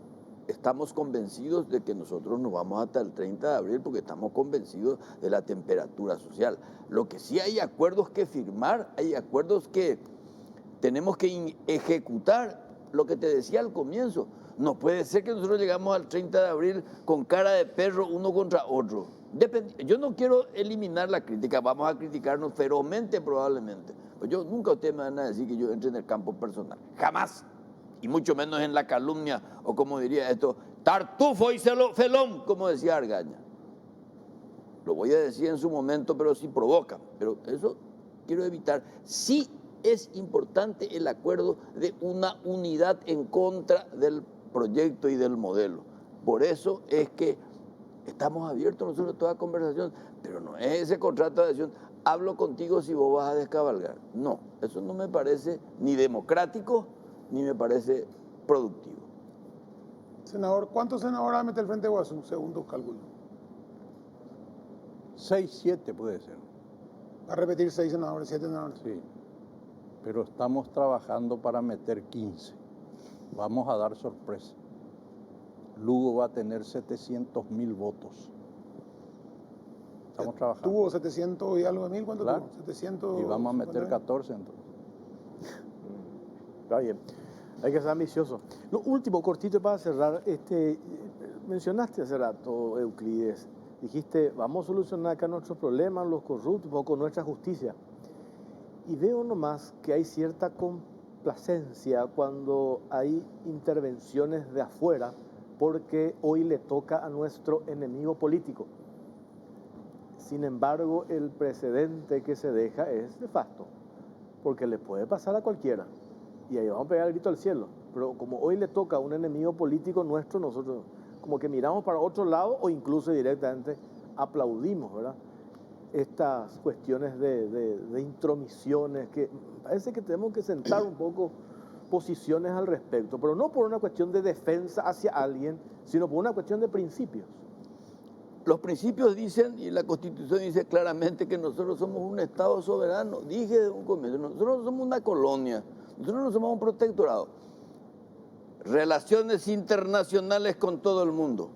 estamos convencidos de que nosotros nos vamos hasta el 30 de abril porque estamos convencidos de la temperatura social. Lo que sí hay acuerdos que firmar, hay acuerdos que tenemos que ejecutar, lo que te decía al comienzo. No puede ser que nosotros llegamos al 30 de abril con cara de perro uno contra otro. Yo no quiero eliminar la crítica, vamos a criticarnos ferozmente probablemente. Pues yo nunca ustedes me van a decir que yo entre en el campo personal, jamás. Y mucho menos en la calumnia, o como diría esto, tartufo y felón, como decía Argaña. Lo voy a decir en su momento, pero si provoca. Pero eso quiero evitar. Sí es importante el acuerdo de una unidad en contra del proyecto y del modelo. Por eso es que estamos abiertos nosotros a toda conversación, pero no es ese contrato de adhesión, hablo contigo si vos vas a descabalgar. No, eso no me parece ni democrático, ni me parece productivo. Senador, ¿cuántos senadores va a meter el Frente Guasú, según tus cálculos? 6, 7 puede ser. Va a repetir 6 senadores, 7 senadores. Sí, pero estamos trabajando para meter 15. Vamos a dar sorpresa. Lugo va a tener 700.000 votos. Estamos trabajando. ¿Tuvo 700 y algo de mil? ¿Cuánto Claro. tuvo? 700. Y vamos a meter 14 entonces. Está bien, hay que ser ambicioso. Lo último, cortito para cerrar, mencionaste hace rato, Euclides, dijiste, vamos a solucionar acá nuestros problemas, los corruptos, con nuestra justicia. Y veo nomás que hay cierta complacencia cuando hay intervenciones de afuera, porque hoy le toca a nuestro enemigo político. Sin embargo, el precedente que se deja es nefasto, porque le puede pasar a cualquiera. Y ahí vamos a pegar el grito al cielo. Pero como hoy le toca a un enemigo político nuestro, nosotros como que miramos para otro lado o incluso directamente aplaudimos, ¿verdad? Estas cuestiones de intromisiones, que parece que tenemos que sentar un poco posiciones al respecto, pero no por una cuestión de defensa hacia alguien, sino por una cuestión de principios. Los principios dicen, y la Constitución dice claramente, que nosotros somos un Estado soberano. Dije desde un comienzo, nosotros no somos una colonia, nosotros no somos un protectorado. Relaciones internacionales con todo el mundo,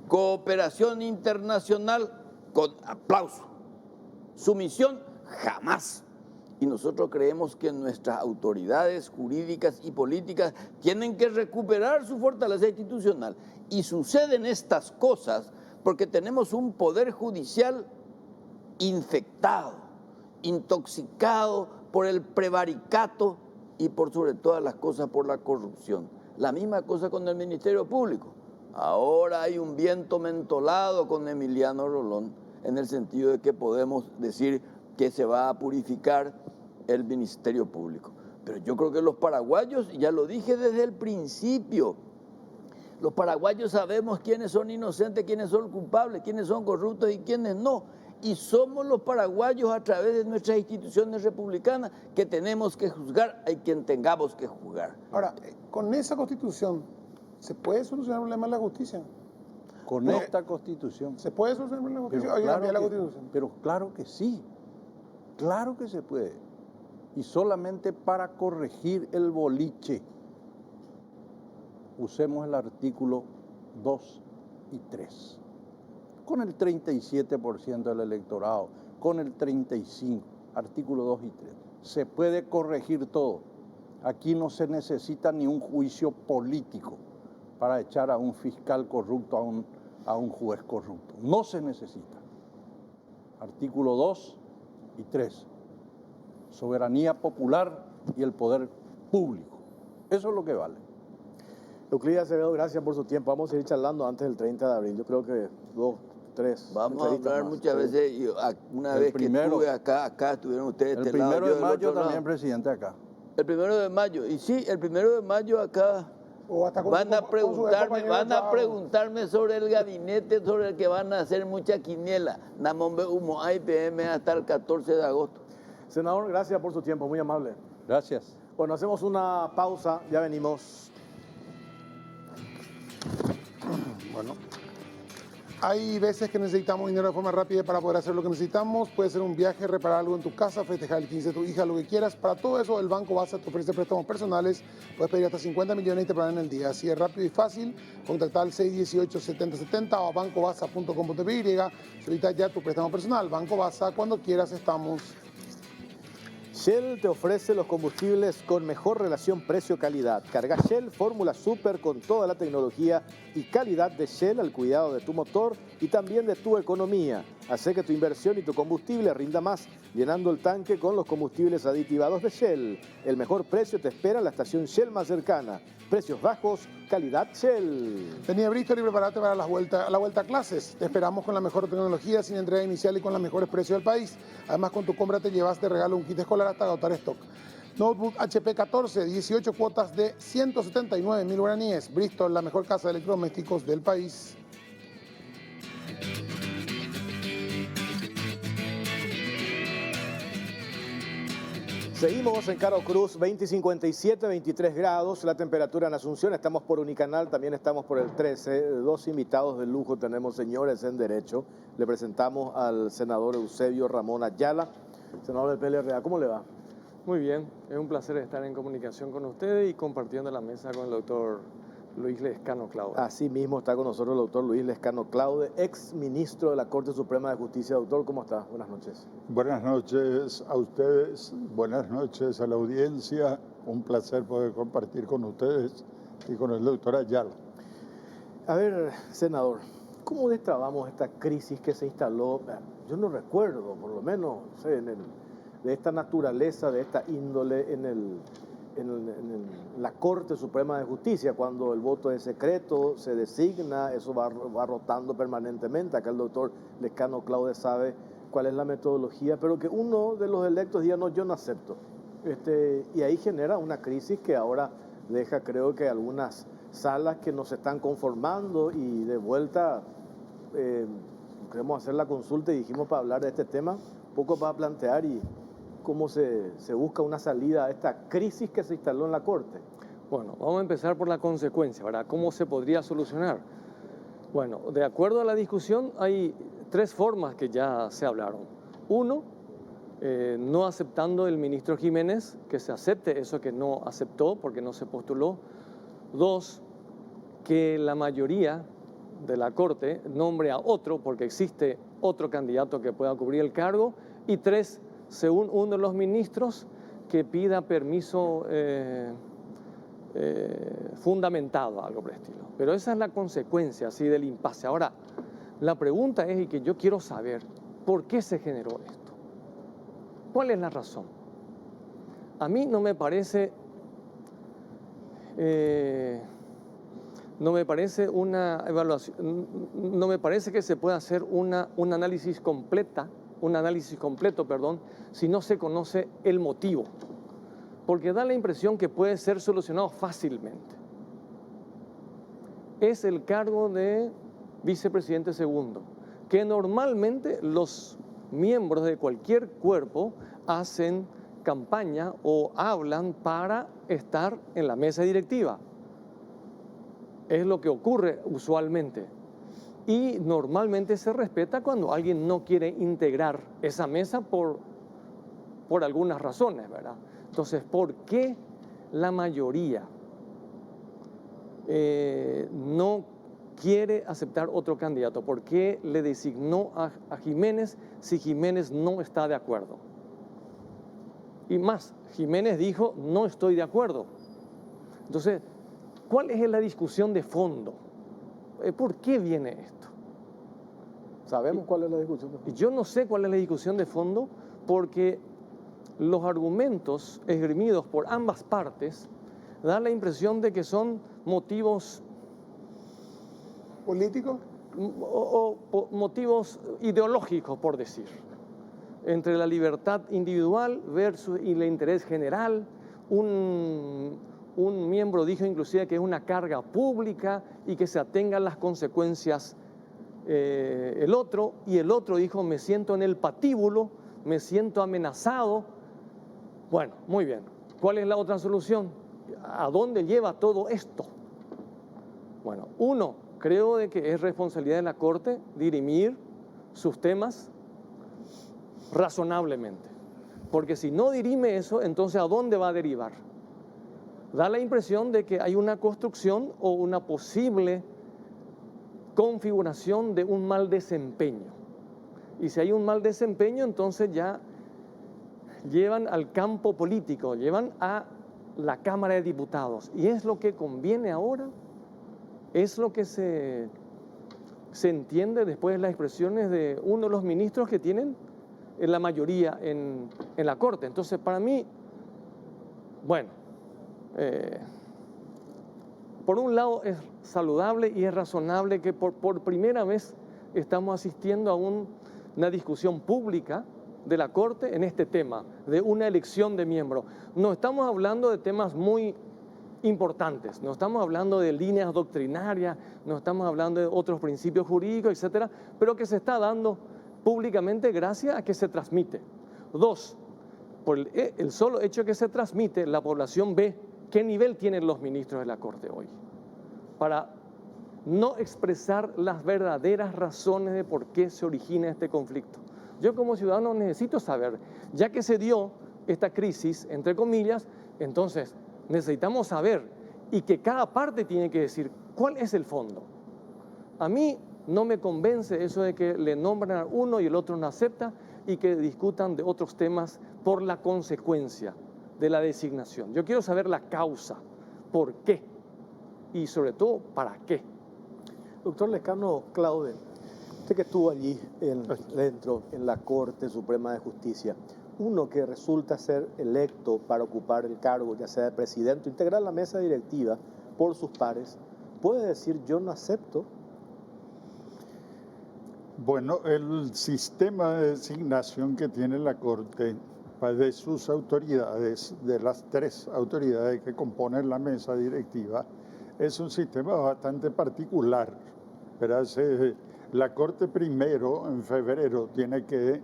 cooperación internacional con aplauso, sumisión jamás. Y nosotros creemos que nuestras autoridades jurídicas y políticas tienen que recuperar su fortaleza institucional. Y suceden estas cosas porque tenemos un poder judicial infectado, intoxicado por el prevaricato y por sobre todas las cosas por la corrupción. La misma cosa con el Ministerio Público. Ahora hay un viento mentolado con Emiliano Rolón, en el sentido de que podemos decir que se va a purificar el Ministerio Público. Pero yo creo que los paraguayos, ya lo dije desde el principio, los paraguayos sabemos quiénes son inocentes, quiénes son culpables, quiénes son corruptos y quiénes no. Y somos los paraguayos, a través de nuestras instituciones republicanas, que tenemos que juzgar a quien tengamos que juzgar. Ahora, con esa Constitución, ¿se puede solucionar el problema de la justicia? Con esta Constitución. ¿Se puede solucionar el problema de la justicia? Hay que cambiar la Constitución. Pero claro que sí. Claro que se puede. Y solamente para corregir el boliche usemos el artículo 2 y 3. Con el 37% del electorado, con el 35%, artículo 2 y 3. Se puede corregir todo. Aquí no se necesita ni un juicio político para echar a un fiscal corrupto, a un juez corrupto. No se necesita. Artículo 2 y 3. Soberanía popular y el poder público. Eso es lo que vale. Euclides Acevedo, gracias por su tiempo. Vamos a seguir charlando antes del 30 de abril. Yo creo que 2, 3. Vamos a hablar más. muchas veces. Una vez primero, que estuve acá estuvieron ustedes El este lado, 1 yo de del mayo otro también, lado. presidente, acá. El 1 de mayo. Y sí, el 1 de mayo acá O hasta con van a con su compañero van a Chao. preguntarme sobre el gabinete, sobre el que van a hacer mucha quiniela. Namombe Humo IPM hasta el 14 de agosto. Senador, gracias por su tiempo, muy amable. Gracias. Bueno, hacemos una pausa, ya venimos. Bueno, hay veces que necesitamos dinero de forma rápida para poder hacer lo que necesitamos. Puede ser un viaje, reparar algo en tu casa, festejar el 15 de tu hija, lo que quieras. Para todo eso, el Banco Baza te ofrece préstamos personales. Puedes pedir hasta 50 millones y te pagan en el día. Así es rápido y fácil. Contacta al 618-7070 o a bancobaza.com.py. Solicita ya tu préstamo personal. Banco Baza, cuando quieras estamos. Shell te ofrece los combustibles con mejor relación precio-calidad. Carga Shell Fórmula Super con toda la tecnología y calidad de Shell al cuidado de tu motor y también de tu economía. Hace que tu inversión y tu combustible rinda más llenando el tanque con los combustibles aditivados de Shell. El mejor precio te espera en la estación Shell más cercana. Precios bajos, calidad Shell. Vení a Bristol y prepárate para la vuelta a clases. Te esperamos con la mejor tecnología, sin entrega inicial y con los mejores precios del país. Además, con tu compra te llevas de regalo un kit escolar hasta agotar stock. Notebook HP 14, 18 cuotas de 179.000 guaraníes. Bristol, la mejor casa de electrodomésticos del país. Seguimos en Caro Cruz, 2057, 23 grados, la temperatura en Asunción, estamos por Unicanal, también estamos por el 13, dos invitados de lujo tenemos, señores en Derecho. Le presentamos al senador Eusebio Ramón Ayala, senador del PLRA, ¿cómo le va? Muy bien, es un placer estar en comunicación con ustedes y compartiendo la mesa con el doctor Luis Lescano Claude. Así mismo está con nosotros el doctor Luis Lescano Claude, ex ministro de la Corte Suprema de Justicia. Doctor, ¿cómo está? Buenas noches. Buenas noches a ustedes, buenas noches a la audiencia. Un placer poder compartir con ustedes y con el doctor Ayala. A ver, senador, ¿cómo destrabamos esta crisis que se instaló? Yo no recuerdo, por lo menos, no sé, de esta naturaleza, de esta índole en la Corte Suprema de Justicia, cuando el voto es secreto, se designa, eso va rotando permanentemente. Acá el doctor Lescano Claude sabe cuál es la metodología, pero que uno de los electos diga, no, yo no acepto. Y ahí genera una crisis que ahora deja, creo que algunas salas que no se están conformando y de vuelta queremos hacer la consulta y dijimos para hablar de este tema, un poco para plantear y cómo se busca una salida a esta crisis que se instaló en la Corte. Bueno, vamos a empezar por la consecuencia, ¿verdad? ¿Cómo se podría solucionar? Bueno, de acuerdo a la discusión, hay tres formas que ya se hablaron. Uno, no aceptando el ministro Jiménez, que se acepte eso que no aceptó porque no se postuló. Dos, que la mayoría de la Corte nombre a otro porque existe otro candidato que pueda cubrir el cargo. Y tres, según uno de los ministros, que pida permiso fundamentado, algo por el estilo. Pero esa es la consecuencia así del impasse. Ahora, la pregunta es, y que yo quiero saber, ¿por qué se generó esto? ¿Cuál es la razón? A mí no me parece una evaluación, no me parece que se pueda hacer un análisis completo, si no se conoce el motivo, porque da la impresión que puede ser solucionado fácilmente. Es el cargo de vicepresidente segundo, que normalmente los miembros de cualquier cuerpo hacen campaña o hablan para estar en la mesa directiva. Es lo que ocurre usualmente. Y normalmente se respeta cuando alguien no quiere integrar esa mesa por algunas razones, ¿verdad? Entonces, ¿por qué la mayoría no quiere aceptar otro candidato? ¿Por qué le designó a Jiménez si Jiménez no está de acuerdo? Y más, Jiménez dijo, no estoy de acuerdo. Entonces, ¿cuál es la discusión de fondo? ¿Por qué viene esto? ¿Sabemos cuál es la discusión? Yo no sé cuál es la discusión de fondo porque los argumentos esgrimidos por ambas partes dan la impresión de que son motivos ¿Político? o motivos ideológicos, por decir, entre la libertad individual versus y el interés general. Un miembro dijo inclusive que es una carga pública y que se atengan las consecuencias el otro, y el otro dijo, me siento en el patíbulo, me siento amenazado. Bueno, muy bien. ¿Cuál es la otra solución? ¿A dónde lleva todo esto? Bueno, uno, creo de que es responsabilidad de la Corte dirimir sus temas razonablemente. Porque si no dirime eso, entonces ¿a dónde va a derivar? Da la impresión de que hay una construcción o una posible configuración de un mal desempeño. Y si hay un mal desempeño, entonces ya llevan al campo político, llevan a la Cámara de Diputados. Y es lo que conviene ahora, es lo que se entiende después de las expresiones de uno de los ministros que tienen la mayoría en la Corte. Entonces, para mí, bueno, por un lado es saludable y es razonable que por primera vez estamos asistiendo a una discusión pública de la Corte en este tema, de una elección de miembros. No estamos hablando de temas muy importantes, no estamos hablando de líneas doctrinarias, no estamos hablando de otros principios jurídicos, etcétera, pero que se está dando públicamente gracias a que se transmite. Dos, por el solo hecho de que se transmite, la población ve qué nivel tienen los ministros de la Corte hoy, para no expresar las verdaderas razones de por qué se origina este conflicto. Yo como ciudadano necesito saber, ya que se dio esta crisis, entre comillas, entonces necesitamos saber y que cada parte tiene que decir cuál es el fondo. A mí no me convence eso de que le nombran a uno y el otro no acepta y que discutan de otros temas por la consecuencia de la designación. Yo quiero saber la causa, por qué y sobre todo para qué. Doctor Lescano Claude, usted que estuvo allí dentro en la Corte Suprema de Justicia, uno que resulta ser electo para ocupar el cargo, ya sea de presidente o integrar la mesa directiva por sus pares, ¿puede decir yo no acepto? Bueno, el sistema de designación que tiene la Corte de sus autoridades, de las tres autoridades que componen la mesa directiva, es un sistema bastante particular. La Corte primero, en febrero, tiene que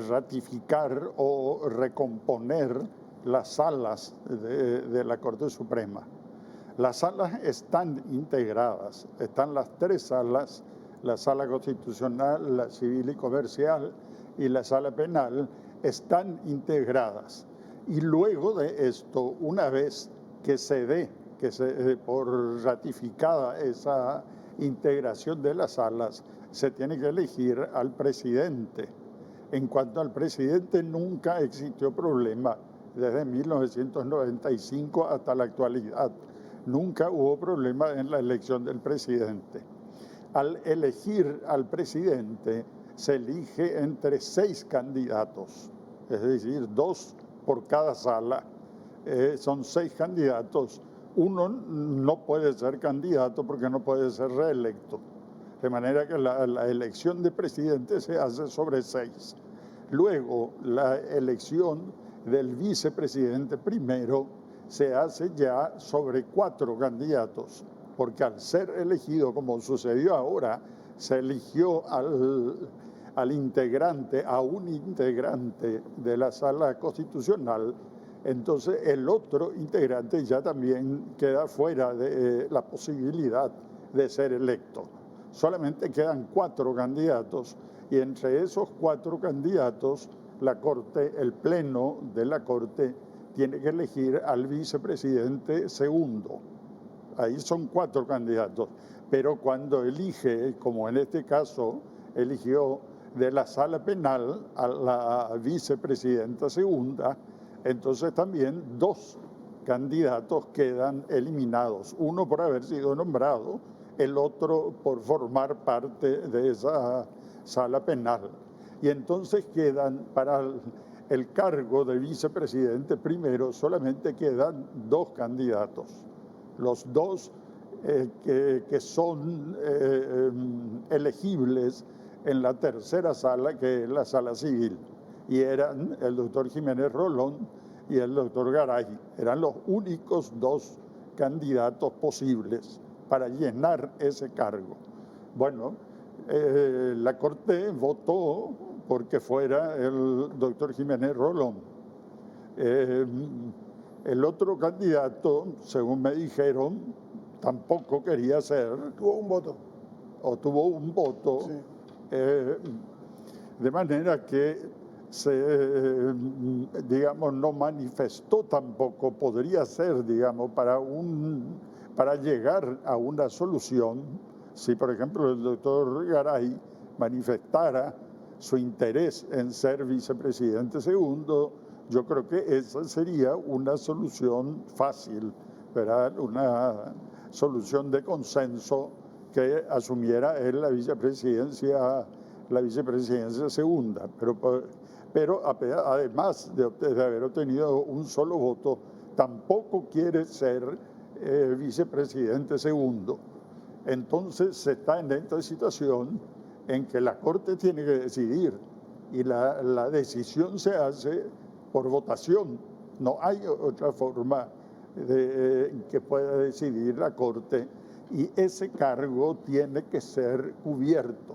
ratificar o recomponer las salas de la Corte Suprema. Las salas están integradas, están las tres salas, la sala constitucional, la civil y comercial y la sala penal, están integradas. Y luego de esto, una vez que se dé por ratificada esa integración de las salas, se tiene que elegir al presidente. En cuanto al presidente, nunca existió problema desde 1995 hasta la actualidad. Nunca hubo problema en la elección del presidente. Al elegir al presidente, se elige entre 6 candidatos, es decir, 2 por cada sala. Son 6 candidatos. Uno no puede ser candidato porque no puede ser reelecto. De manera que la elección de presidente se hace sobre 6. Luego, la elección del vicepresidente primero se hace ya sobre 4 candidatos, porque al ser elegido, como sucedió ahora, se eligió al integrante, a un integrante de la sala constitucional. Entonces el otro integrante ya también queda fuera de la posibilidad de ser electo. Solamente quedan 4 candidatos y entre esos 4 candidatos la Corte, el Pleno de la Corte, tiene que elegir al vicepresidente segundo. ahí son 4 candidatos. Pero cuando elige, como en este caso, eligió de la sala penal a la vicepresidenta segunda, entonces también 2 candidatos quedan eliminados, uno por haber sido nombrado, el otro por formar parte de esa sala penal. Y entonces quedan para el cargo de vicepresidente primero, solamente quedan 2 candidatos. Los 2 que son elegibles en la tercera sala, que es la sala civil, y eran el doctor Jiménez Rolón y el doctor Garay. Eran los únicos 2 candidatos posibles para llenar ese cargo. Bueno, la Corte votó porque fuera el doctor Jiménez Rolón. El otro candidato, según me dijeron, tampoco quería ser. Tuvo un voto. O tuvo un voto. Sí. De manera que digamos, no manifestó tampoco, podría ser, digamos, para llegar a una solución. Si, por ejemplo, el doctor Garay manifestara su interés en ser vicepresidente segundo, yo creo que esa sería una solución fácil, ¿verdad? Una solución de consenso que asumiera él la vicepresidencia segunda. Pero además de haber obtenido un solo voto, tampoco quiere ser vicepresidente segundo. Entonces se está en esta situación en que la Corte tiene que decidir y la decisión se hace por votación. No hay otra forma que pueda decidir la Corte, y ese cargo tiene que ser cubierto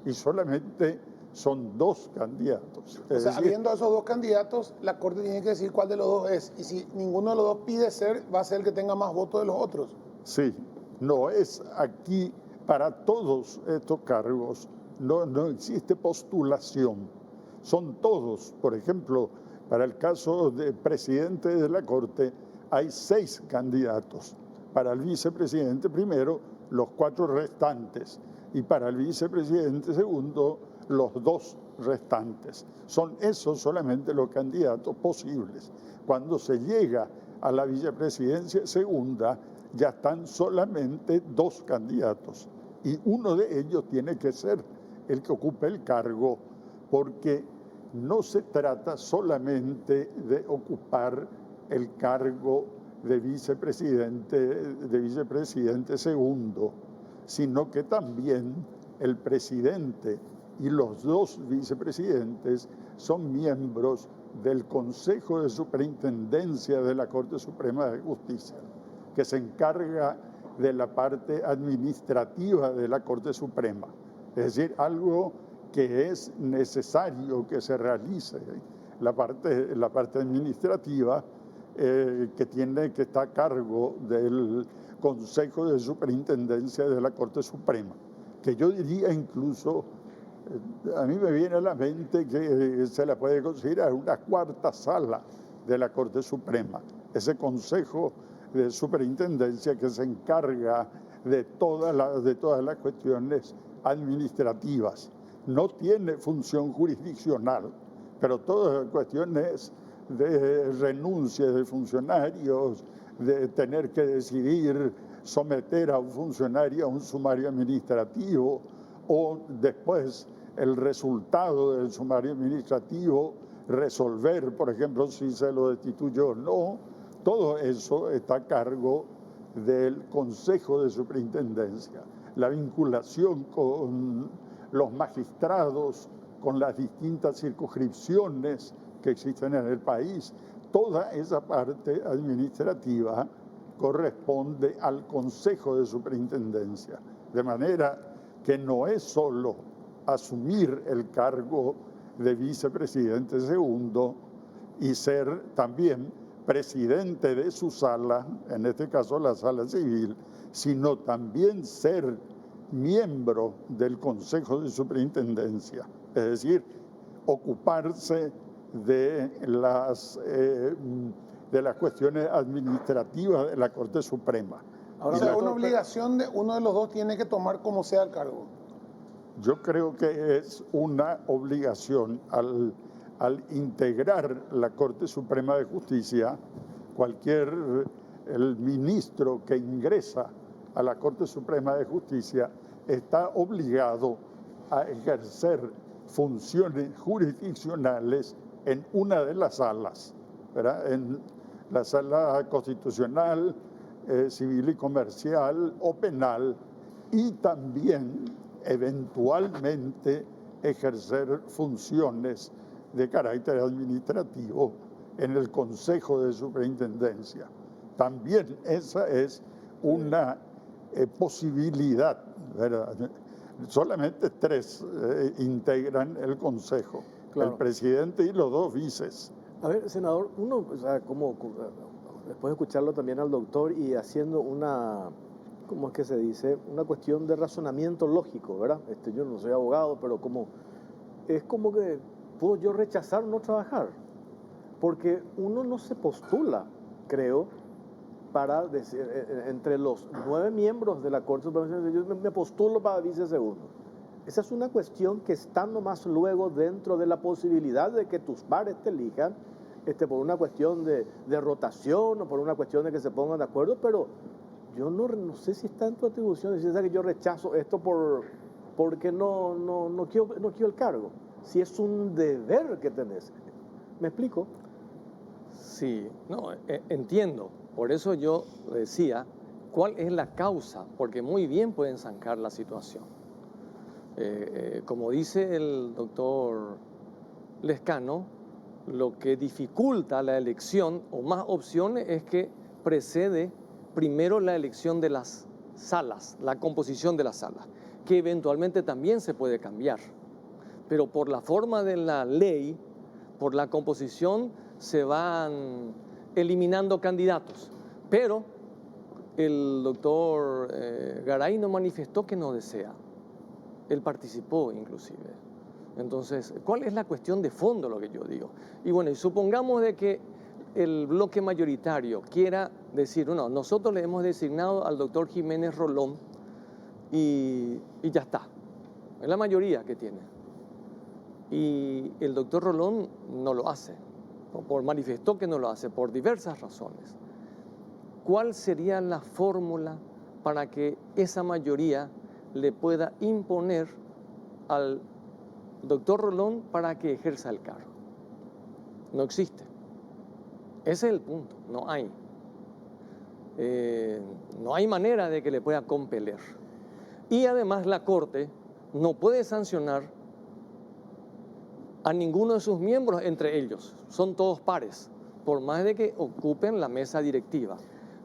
y solamente son 2 candidatos. O sea, habiendo esos 2 candidatos, la Corte tiene que decir cuál de los 2 es, y si ninguno de los 2 pide ser, va a ser el que tenga más votos de los otros. Sí, no es aquí para todos estos cargos, no existe postulación, son todos. Por ejemplo, para el caso de presidente de la Corte hay 6 candidatos, para el vicepresidente primero los 4 restantes y para el vicepresidente segundo los 2 restantes. Son esos solamente los candidatos posibles. Cuando se llega a la vicepresidencia segunda, ya están solamente 2 candidatos y uno de ellos tiene que ser el que ocupe el cargo, porque no se trata solamente de ocupar el cargo de vicepresidente segundo, sino que también el presidente y los 2 vicepresidentes son miembros del Consejo de Superintendencia de la Corte Suprema de Justicia, que se encarga de la parte administrativa de la Corte Suprema. Es decir, algo que es necesario que se realice, la parte administrativa que está a cargo del Consejo de Superintendencia de la Corte Suprema, que yo diría incluso, a mí me viene a la mente que se la puede considerar una 4ª sala de la Corte Suprema, ese Consejo de Superintendencia que se encarga de todas las cuestiones administrativas. No tiene función jurisdiccional, pero todas las cuestiones de renuncia de funcionarios, de tener que decidir someter a un funcionario a un sumario administrativo o después el resultado del sumario administrativo, resolver, por ejemplo, si se lo destituyó o no, todo eso está a cargo del Consejo de Superintendencia. La vinculación con los magistrados, con las distintas circunscripciones que existen en el país, toda esa parte administrativa corresponde al Consejo de Superintendencia, de manera que no es solo asumir el cargo de vicepresidente segundo y ser también presidente de su sala, en este caso la sala civil, sino también ser miembro del Consejo de Superintendencia, es decir, ocuparse de las cuestiones administrativas de la Corte Suprema. O sea, una obligación de uno de los dos tiene que tomar como sea el cargo. Yo creo que es una obligación al integrar la Corte Suprema de Justicia, el ministro que ingresa a la Corte Suprema de Justicia está obligado a ejercer funciones jurisdiccionales en una de las salas, ¿verdad? En la sala constitucional, civil y comercial o penal, y también eventualmente ejercer funciones de carácter administrativo en el Consejo de Superintendencia. También esa es una posibilidad, ¿verdad? Solamente 3 integran el Consejo, Claro. El presidente y los 2 vices. A ver, senador, uno, o sea, después de escucharlo también al doctor y haciendo una, ¿cómo es que se dice? Una cuestión de razonamiento lógico, ¿verdad? Yo no soy abogado, pero es como que puedo yo rechazar no trabajar, porque uno no se postula, creo, para decir, entre los 9 miembros de la Corte Suprema, yo me postulo para vicesegundo. Esa es una cuestión que está nomás luego dentro de la posibilidad de que tus pares te elijan, por una cuestión de rotación o por una cuestión de que se pongan de acuerdo, pero yo no sé si está en tu atribución decir que yo rechazo esto porque no quiero el cargo. Si es un deber que tenés. ¿Me explico? Sí, no, entiendo. Por eso yo decía, ¿cuál es la causa? Porque muy bien pueden zanjar la situación. Como dice el doctor Lescano, lo que dificulta la elección o más opciones es que precede primero la elección de las salas, la composición de las salas, que eventualmente también se puede cambiar. Pero por la forma de la ley, por la composición, se van eliminando candidatos. Pero el doctor Garay no manifestó que no desea. Él participó inclusive. Entonces, ¿cuál es la cuestión de fondo, lo que yo digo? Y bueno, y supongamos de que el bloque mayoritario quiera decir, no, nosotros le hemos designado al doctor Jiménez Rolón y ya está. Es la mayoría que tiene. Y el doctor Rolón no lo hace, manifestó que no lo hace por diversas razones. ¿Cuál sería la fórmula para que esa mayoría le pueda imponer al doctor Rolón para que ejerza el cargo? No existe. Ese es el punto, no hay. No hay manera de que le pueda compeler. Y además la Corte no puede sancionar a ninguno de sus miembros entre ellos. Son todos pares, por más de que ocupen la mesa directiva.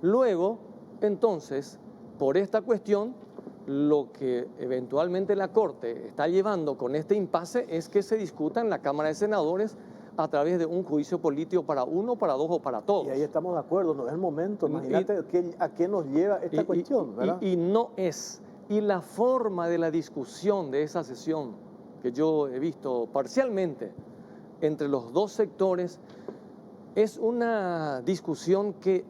Luego, entonces, por esta cuestión, lo que eventualmente la Corte está llevando con este impasse es que se discuta en la Cámara de Senadores a través de un juicio político para uno, para dos o para todos. Y ahí estamos de acuerdo, no es el momento. Imagínate a qué nos lleva esta cuestión, ¿verdad? Y no es. Y la forma de la discusión de esa sesión, que yo he visto parcialmente entre los dos sectores, es una discusión que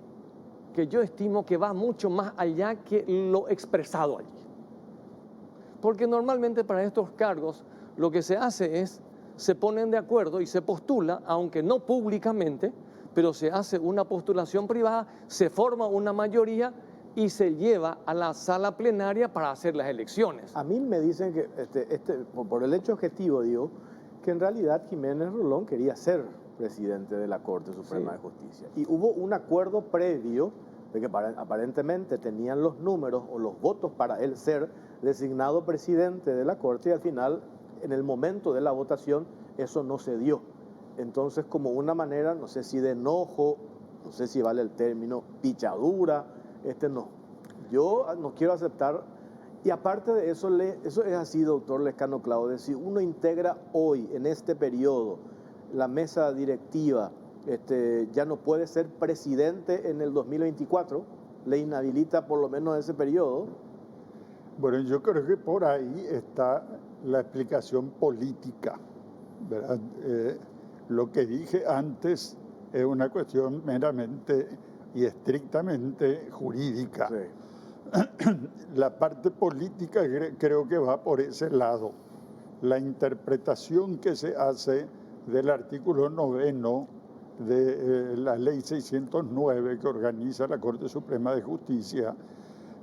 yo estimo que va mucho más allá que lo expresado allí. Porque normalmente para estos cargos lo que se hace es, se ponen de acuerdo y se postula, aunque no públicamente, pero se hace una postulación privada, se forma una mayoría y se lleva a la sala plenaria para hacer las elecciones. A mí me dicen que, por el hecho objetivo, digo, que en realidad Jiménez Rolón quería ser presidente de la Corte Suprema de Justicia. Y hubo un acuerdo previo de que aparentemente tenían los números o los votos para él ser designado presidente de la Corte, y al final, en el momento de la votación, eso no se dio. Entonces, como una manera, no sé si de enojo, no sé si vale el término, pichadura, no. Yo no quiero aceptar. Y aparte de eso, eso es así, doctor Lescano Claudio, si uno integra hoy, en este periodo, la mesa directiva, ya no puede ser presidente en el 2024, le inhabilita por lo menos ese periodo. Bueno, yo creo que por ahí está la explicación política, ¿verdad? Lo que dije antes es una cuestión meramente y estrictamente jurídica. Sí. la parte política creo que va por ese lado. La interpretación que se hace del artículo 9 de la ley 609 que organiza la Corte Suprema de Justicia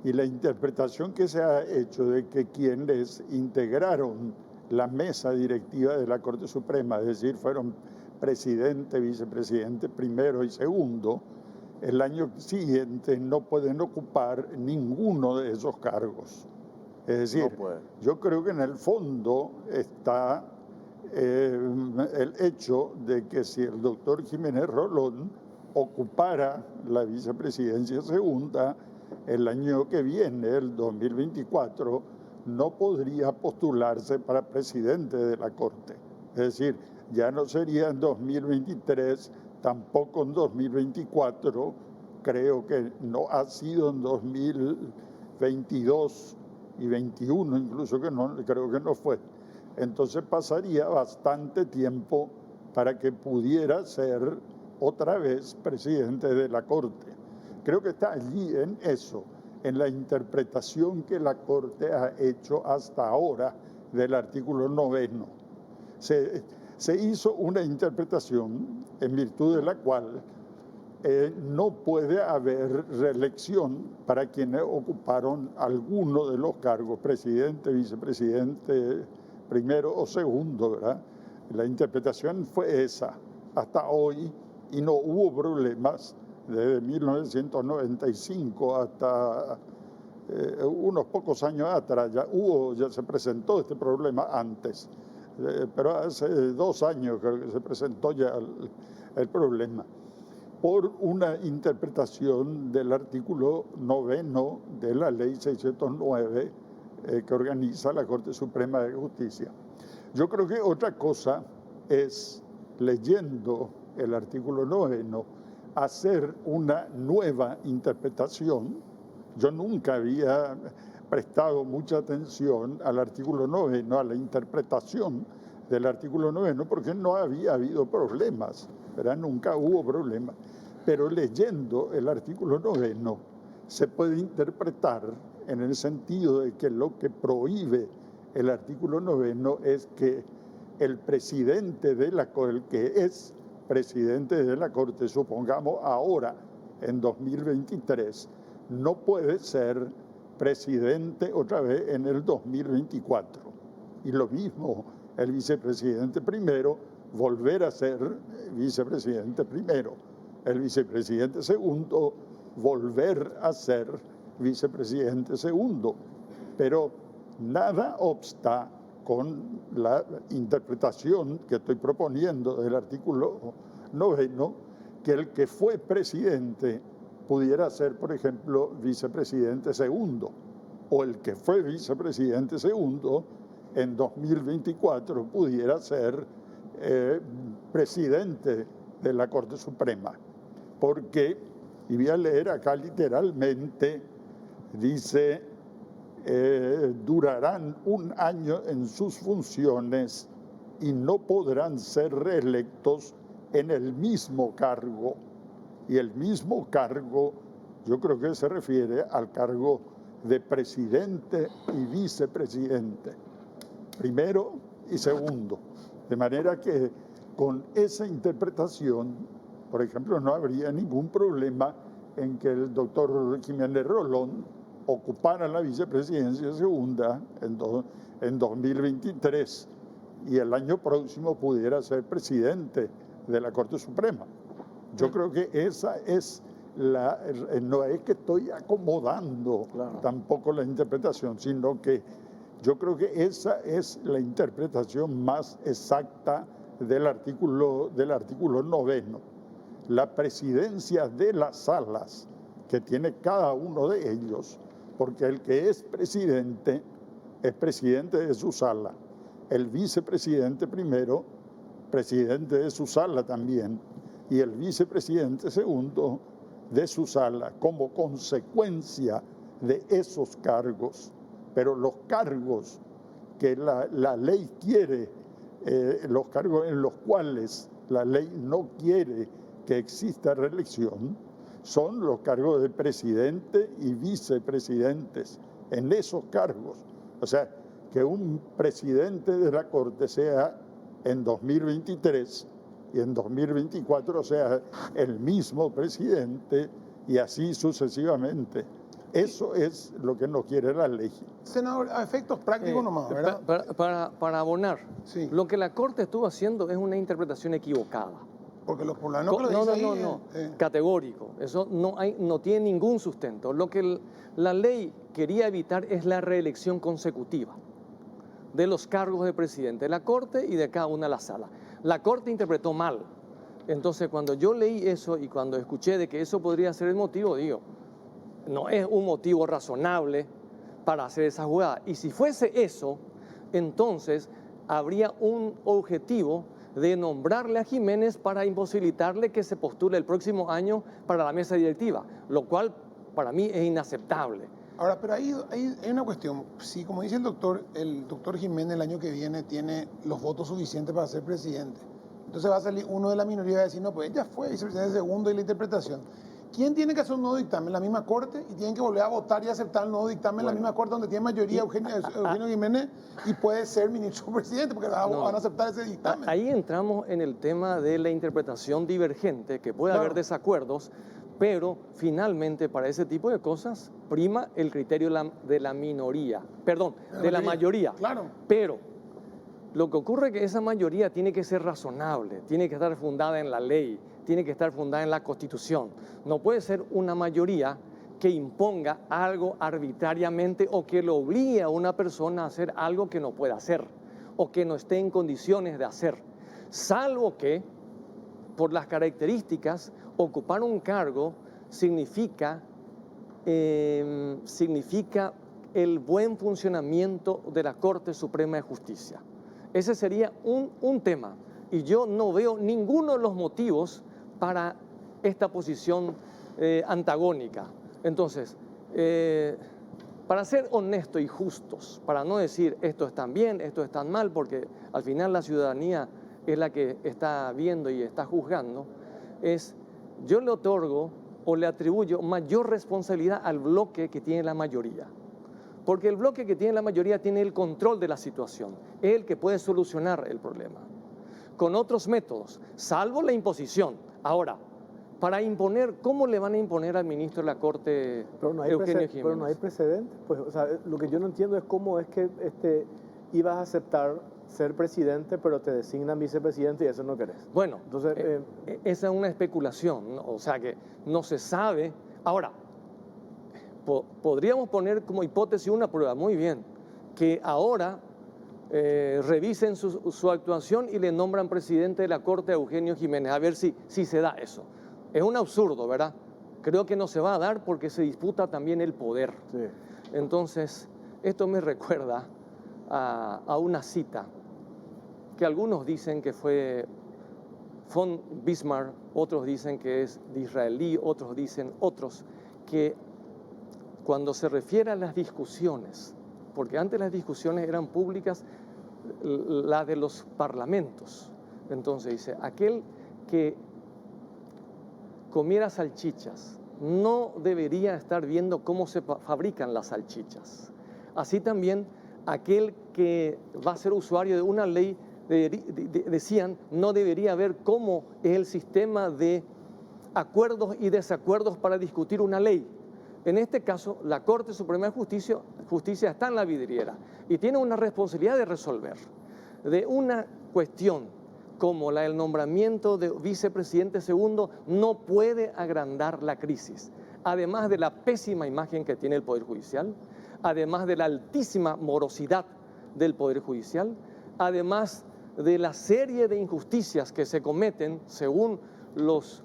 y la interpretación que se ha hecho de que quienes integraron la mesa directiva de la Corte Suprema, es decir, fueron presidente, vicepresidente primero y segundo, el año siguiente no pueden ocupar ninguno de esos cargos. Es decir, yo creo que en el fondo está el hecho de que si el doctor Jiménez Rolón ocupara la vicepresidencia segunda, el año que viene, el 2024, no podría postularse para presidente de la Corte. Es decir, ya no sería en 2023, tampoco en 2024, creo que no ha sido en 2022 y 21, incluso que no, creo que no fue. Entonces pasaría bastante tiempo para que pudiera ser otra vez presidente de la Corte. Creo que está allí en eso, en la interpretación que la Corte ha hecho hasta ahora del artículo 9. Se hizo una interpretación en virtud de la cual no puede haber reelección para quienes ocuparon alguno de los cargos, presidente, vicepresidente, primero o segundo, ¿verdad? La interpretación fue esa hasta hoy y no hubo problemas desde 1995 hasta unos pocos años atrás. Ya se presentó este problema antes, pero hace 2 años creo que se presentó ya el problema por una interpretación del artículo 9 de la ley 609 que organiza la Corte Suprema de Justicia. Yo creo que otra cosa es, leyendo el artículo 9, hacer una nueva interpretación. Yo nunca había prestado mucha atención al artículo 9, a la interpretación del artículo 9, porque no había habido problemas, ¿verdad? Nunca hubo problemas. Pero leyendo el artículo 9 se puede interpretar en el sentido de que lo que prohíbe el artículo 9 es que el presidente el que es presidente de la Corte, supongamos ahora, en 2023, no puede ser presidente otra vez en el 2024. Y lo mismo, el vicepresidente primero, volver a ser vicepresidente primero. El vicepresidente segundo, volver a ser vicepresidente segundo. Pero nada obsta con la interpretación que estoy proponiendo del artículo 9, que el que fue presidente pudiera ser, por ejemplo, vicepresidente segundo, o el que fue vicepresidente segundo en 2024 pudiera ser presidente de la Corte Suprema. Porque, y voy a leer acá literalmente, dice, durarán 1 año en sus funciones y no podrán ser reelectos en el mismo cargo. Y el mismo cargo, yo creo que se refiere al cargo de presidente y vicepresidente, primero y segundo. De manera que con esa interpretación, por ejemplo, no habría ningún problema en que el doctor Jiménez Rolón ocupara la vicepresidencia segunda en 2023 y el año próximo pudiera ser presidente de la Corte Suprema. Yo creo que esa es no es que estoy acomodando tampoco la interpretación, sino que yo creo que esa es la interpretación más exacta del artículo 9. La presidencia de las salas que tiene cada uno de ellos, porque el que es presidente de su sala, el vicepresidente primero, presidente de su sala también, y el vicepresidente segundo de su sala, como consecuencia de esos cargos. Pero los cargos que la ley quiere, los cargos en los cuales la ley no quiere que exista reelección, son los cargos de presidente y vicepresidentes, en esos cargos. O sea, que un presidente de la Corte sea en 2023 y en 2024 sea el mismo presidente y así sucesivamente. Eso es lo que no quiere la ley. Senador, a efectos prácticos nomás, ¿verdad? Para abonar, Sí. lo que la Corte estuvo haciendo es una interpretación equivocada. Porque los poblanos que lo No, dicen no, ahí, no, categórico. Eso no tiene ningún sustento. Lo que la ley quería evitar es la reelección consecutiva de los cargos de presidente de la Corte y de cada una de las salas. La Corte interpretó mal. Entonces, cuando yo leí eso y cuando escuché de que eso podría ser el motivo, digo, no es un motivo razonable para hacer esa jugada. Y si fuese eso, entonces habría un objetivo de nombrarle a Jiménez para imposibilitarle que se postule el próximo año para la mesa directiva, lo cual para mí es inaceptable. Ahora, pero hay una cuestión. Si, como dice el doctor Jiménez el año que viene tiene los votos suficientes para ser presidente, entonces va a salir uno de la minoría y va a decir, no, pues ella fue vicepresidente segundo y la interpretación. ¿Quién tiene que hacer un nuevo dictamen? La misma Corte, y tienen que volver a votar y aceptar el nuevo dictamen, la misma Corte donde tiene mayoría Eugenio Jiménez y puede ser ministro o presidente, porque van a aceptar ese dictamen. Ahí entramos en el tema de la interpretación divergente, que puede haber desacuerdos, pero finalmente para ese tipo de cosas prima el criterio de la minoría, perdón, de la mayoría. Claro. Pero lo que ocurre es que esa mayoría tiene que ser razonable, tiene que estar fundada en la ley, tiene que estar fundada en la Constitución. No puede ser una mayoría que imponga algo arbitrariamente o que le obligue a una persona a hacer algo que no pueda hacer o que no esté en condiciones de hacer, salvo que por las características ocupar un cargo significa el buen funcionamiento de la Corte Suprema de Justicia. Ese sería un tema y yo no veo ninguno de los motivos para esta posición antagónica. Entonces, para ser honestos y justos, para no decir esto es tan bien, esto es tan mal, porque al final la ciudadanía es la que está viendo y está juzgando, yo le otorgo o le atribuyo mayor responsabilidad al bloque que tiene la mayoría. Porque el bloque que tiene la mayoría tiene el control de la situación, es el que puede solucionar el problema. Con otros métodos, salvo la imposición. Ahora, para imponer, ¿cómo le van a imponer al ministro de la Corte, Eugenio Jiménez? Pero no hay precedentes. Pues, o sea, lo que yo no entiendo es cómo es que ibas a aceptar ser presidente, pero te designan vicepresidente y eso no querés. Bueno, entonces, esa es una especulación, ¿no? O sea que no se sabe. Ahora, podríamos poner como hipótesis una prueba, muy bien, que ahora revisen su actuación y le nombran presidente de la Corte a Eugenio Jiménez, a ver si se da eso. Es un absurdo, ¿verdad? Creo que no se va a dar porque se disputa también el poder. Sí. Entonces, esto me recuerda a una cita que algunos dicen que fue von Bismarck, otros dicen que es de Israelí, otros dicen que cuando se refiere a las discusiones, porque antes las discusiones eran públicas, las de los parlamentos, entonces dice, aquel que comiera salchichas no debería estar viendo cómo se fabrican las salchichas. Así también aquel que va a ser usuario de una ley, decían, no debería ver cómo es el sistema de acuerdos y desacuerdos para discutir una ley. En este caso, la Corte Suprema de Justicia está en la vidriera y tiene una responsabilidad de resolver. De una cuestión como la del nombramiento de vicepresidente segundo, no puede agrandar la crisis. Además de la pésima imagen que tiene el Poder Judicial, además de la altísima morosidad del Poder Judicial, además de la serie de injusticias que se cometen según los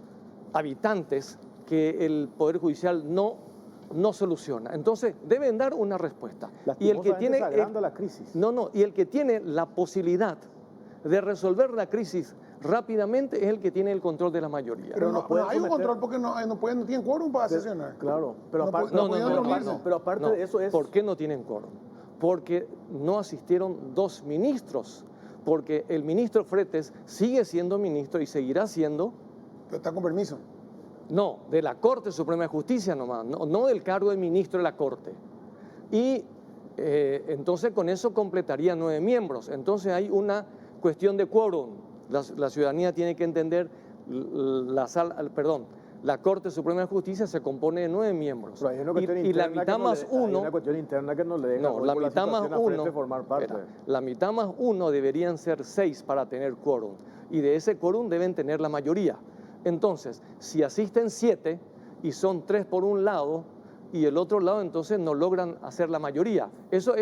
habitantes que el Poder Judicial no soluciona. Entonces, deben dar una respuesta. Y el que tiene la crisis. Y el que tiene la posibilidad de resolver la crisis rápidamente es el que tiene el control de la mayoría. Pero no hay un control porque no tienen quórum para sesionar. Claro, pero aparte de eso es... ¿Por qué no tienen quórum? Porque no asistieron 2 ministros, porque el ministro Fretes sigue siendo ministro y seguirá siendo... Pero está con permiso. No, de la Corte Suprema de Justicia nomás, no del cargo de ministro de la Corte. Y entonces con eso completaría 9 miembros. Entonces hay una cuestión de quórum. La ciudadanía tiene que entender, la Corte Suprema de Justicia se compone de 9 miembros. Pero hay una cuestión Y la interna mitad que no más le- hay uno... una cuestión interna que no le deja No, hoy la por mitad más situación a frente uno, formar parte. espera, la mitad más uno deberían ser 6 para tener quórum, y de ese quórum deben tener la mayoría. Entonces, si asisten 7 y son 3 por un lado y el otro lado, entonces no logran hacer la mayoría. Eso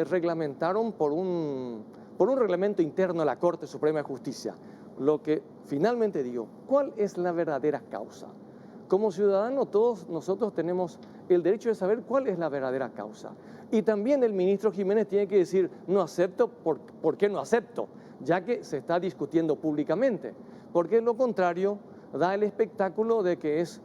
reglamentaron por un reglamento interno de la Corte Suprema de Justicia. Lo que finalmente digo, ¿cuál es la verdadera causa? Como ciudadanos, todos nosotros tenemos el derecho de saber cuál es la verdadera causa. Y también el ministro Jiménez tiene que decir, no acepto, ¿por qué no acepto? Ya que se está discutiendo públicamente. Porque lo contrario da el espectáculo de que es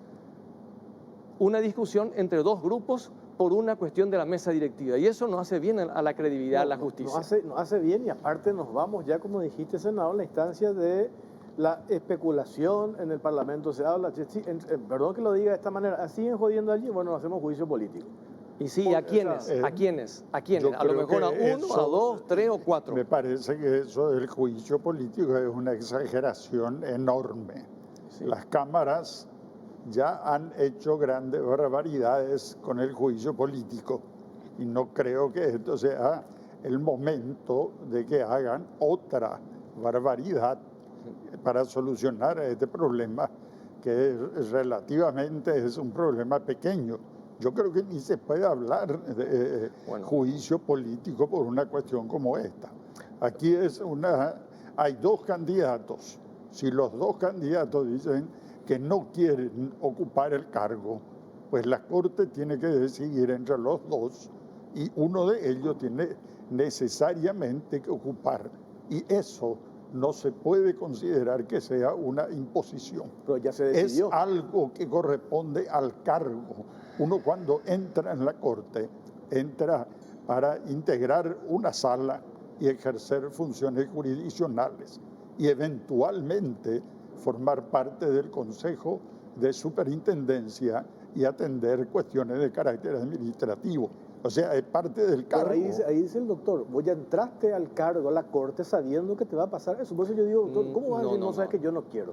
una discusión entre 2 grupos por una cuestión de la mesa directiva. Y eso no hace bien a la credibilidad de la justicia. No hace bien, y aparte nos vamos ya, como dijiste, senador, a la instancia de la especulación en el Parlamento. Se habla, perdón que lo diga de esta manera, siguen jodiendo allí, bueno, hacemos juicio político. Y sí, ¿a quiénes? o sea, ¿A quiénes? ¿A quiénes? yo A lo creo mejor a que 1, eso- a 2, 3 o 4. Me parece que eso del juicio político es una exageración enorme. Sí. Las cámaras ya han hecho grandes barbaridades con el juicio político y no creo que esto sea el momento de que hagan otra barbaridad para solucionar este problema, que es un problema pequeño. Yo creo que ni se puede hablar de juicio político por una cuestión como esta. Aquí hay 2 candidatos. Si los 2 candidatos dicen que no quieren ocupar el cargo, pues la Corte tiene que decidir entre los 2 y uno de ellos tiene necesariamente que ocupar. Y eso no se puede considerar que sea una imposición. Pero ya se decidió. Es algo que corresponde al cargo. Uno, cuando entra en la Corte, entra para integrar una sala y ejercer funciones jurisdiccionales y eventualmente formar parte del Consejo de Superintendencia y atender cuestiones de carácter administrativo. O sea, es parte del Pero cargo. ahí dice el doctor, vos ya entraste al cargo, a la Corte, sabiendo que te va a pasar eso. Por eso yo digo, doctor, ¿cómo vas a decir, no sabes que yo no quiero?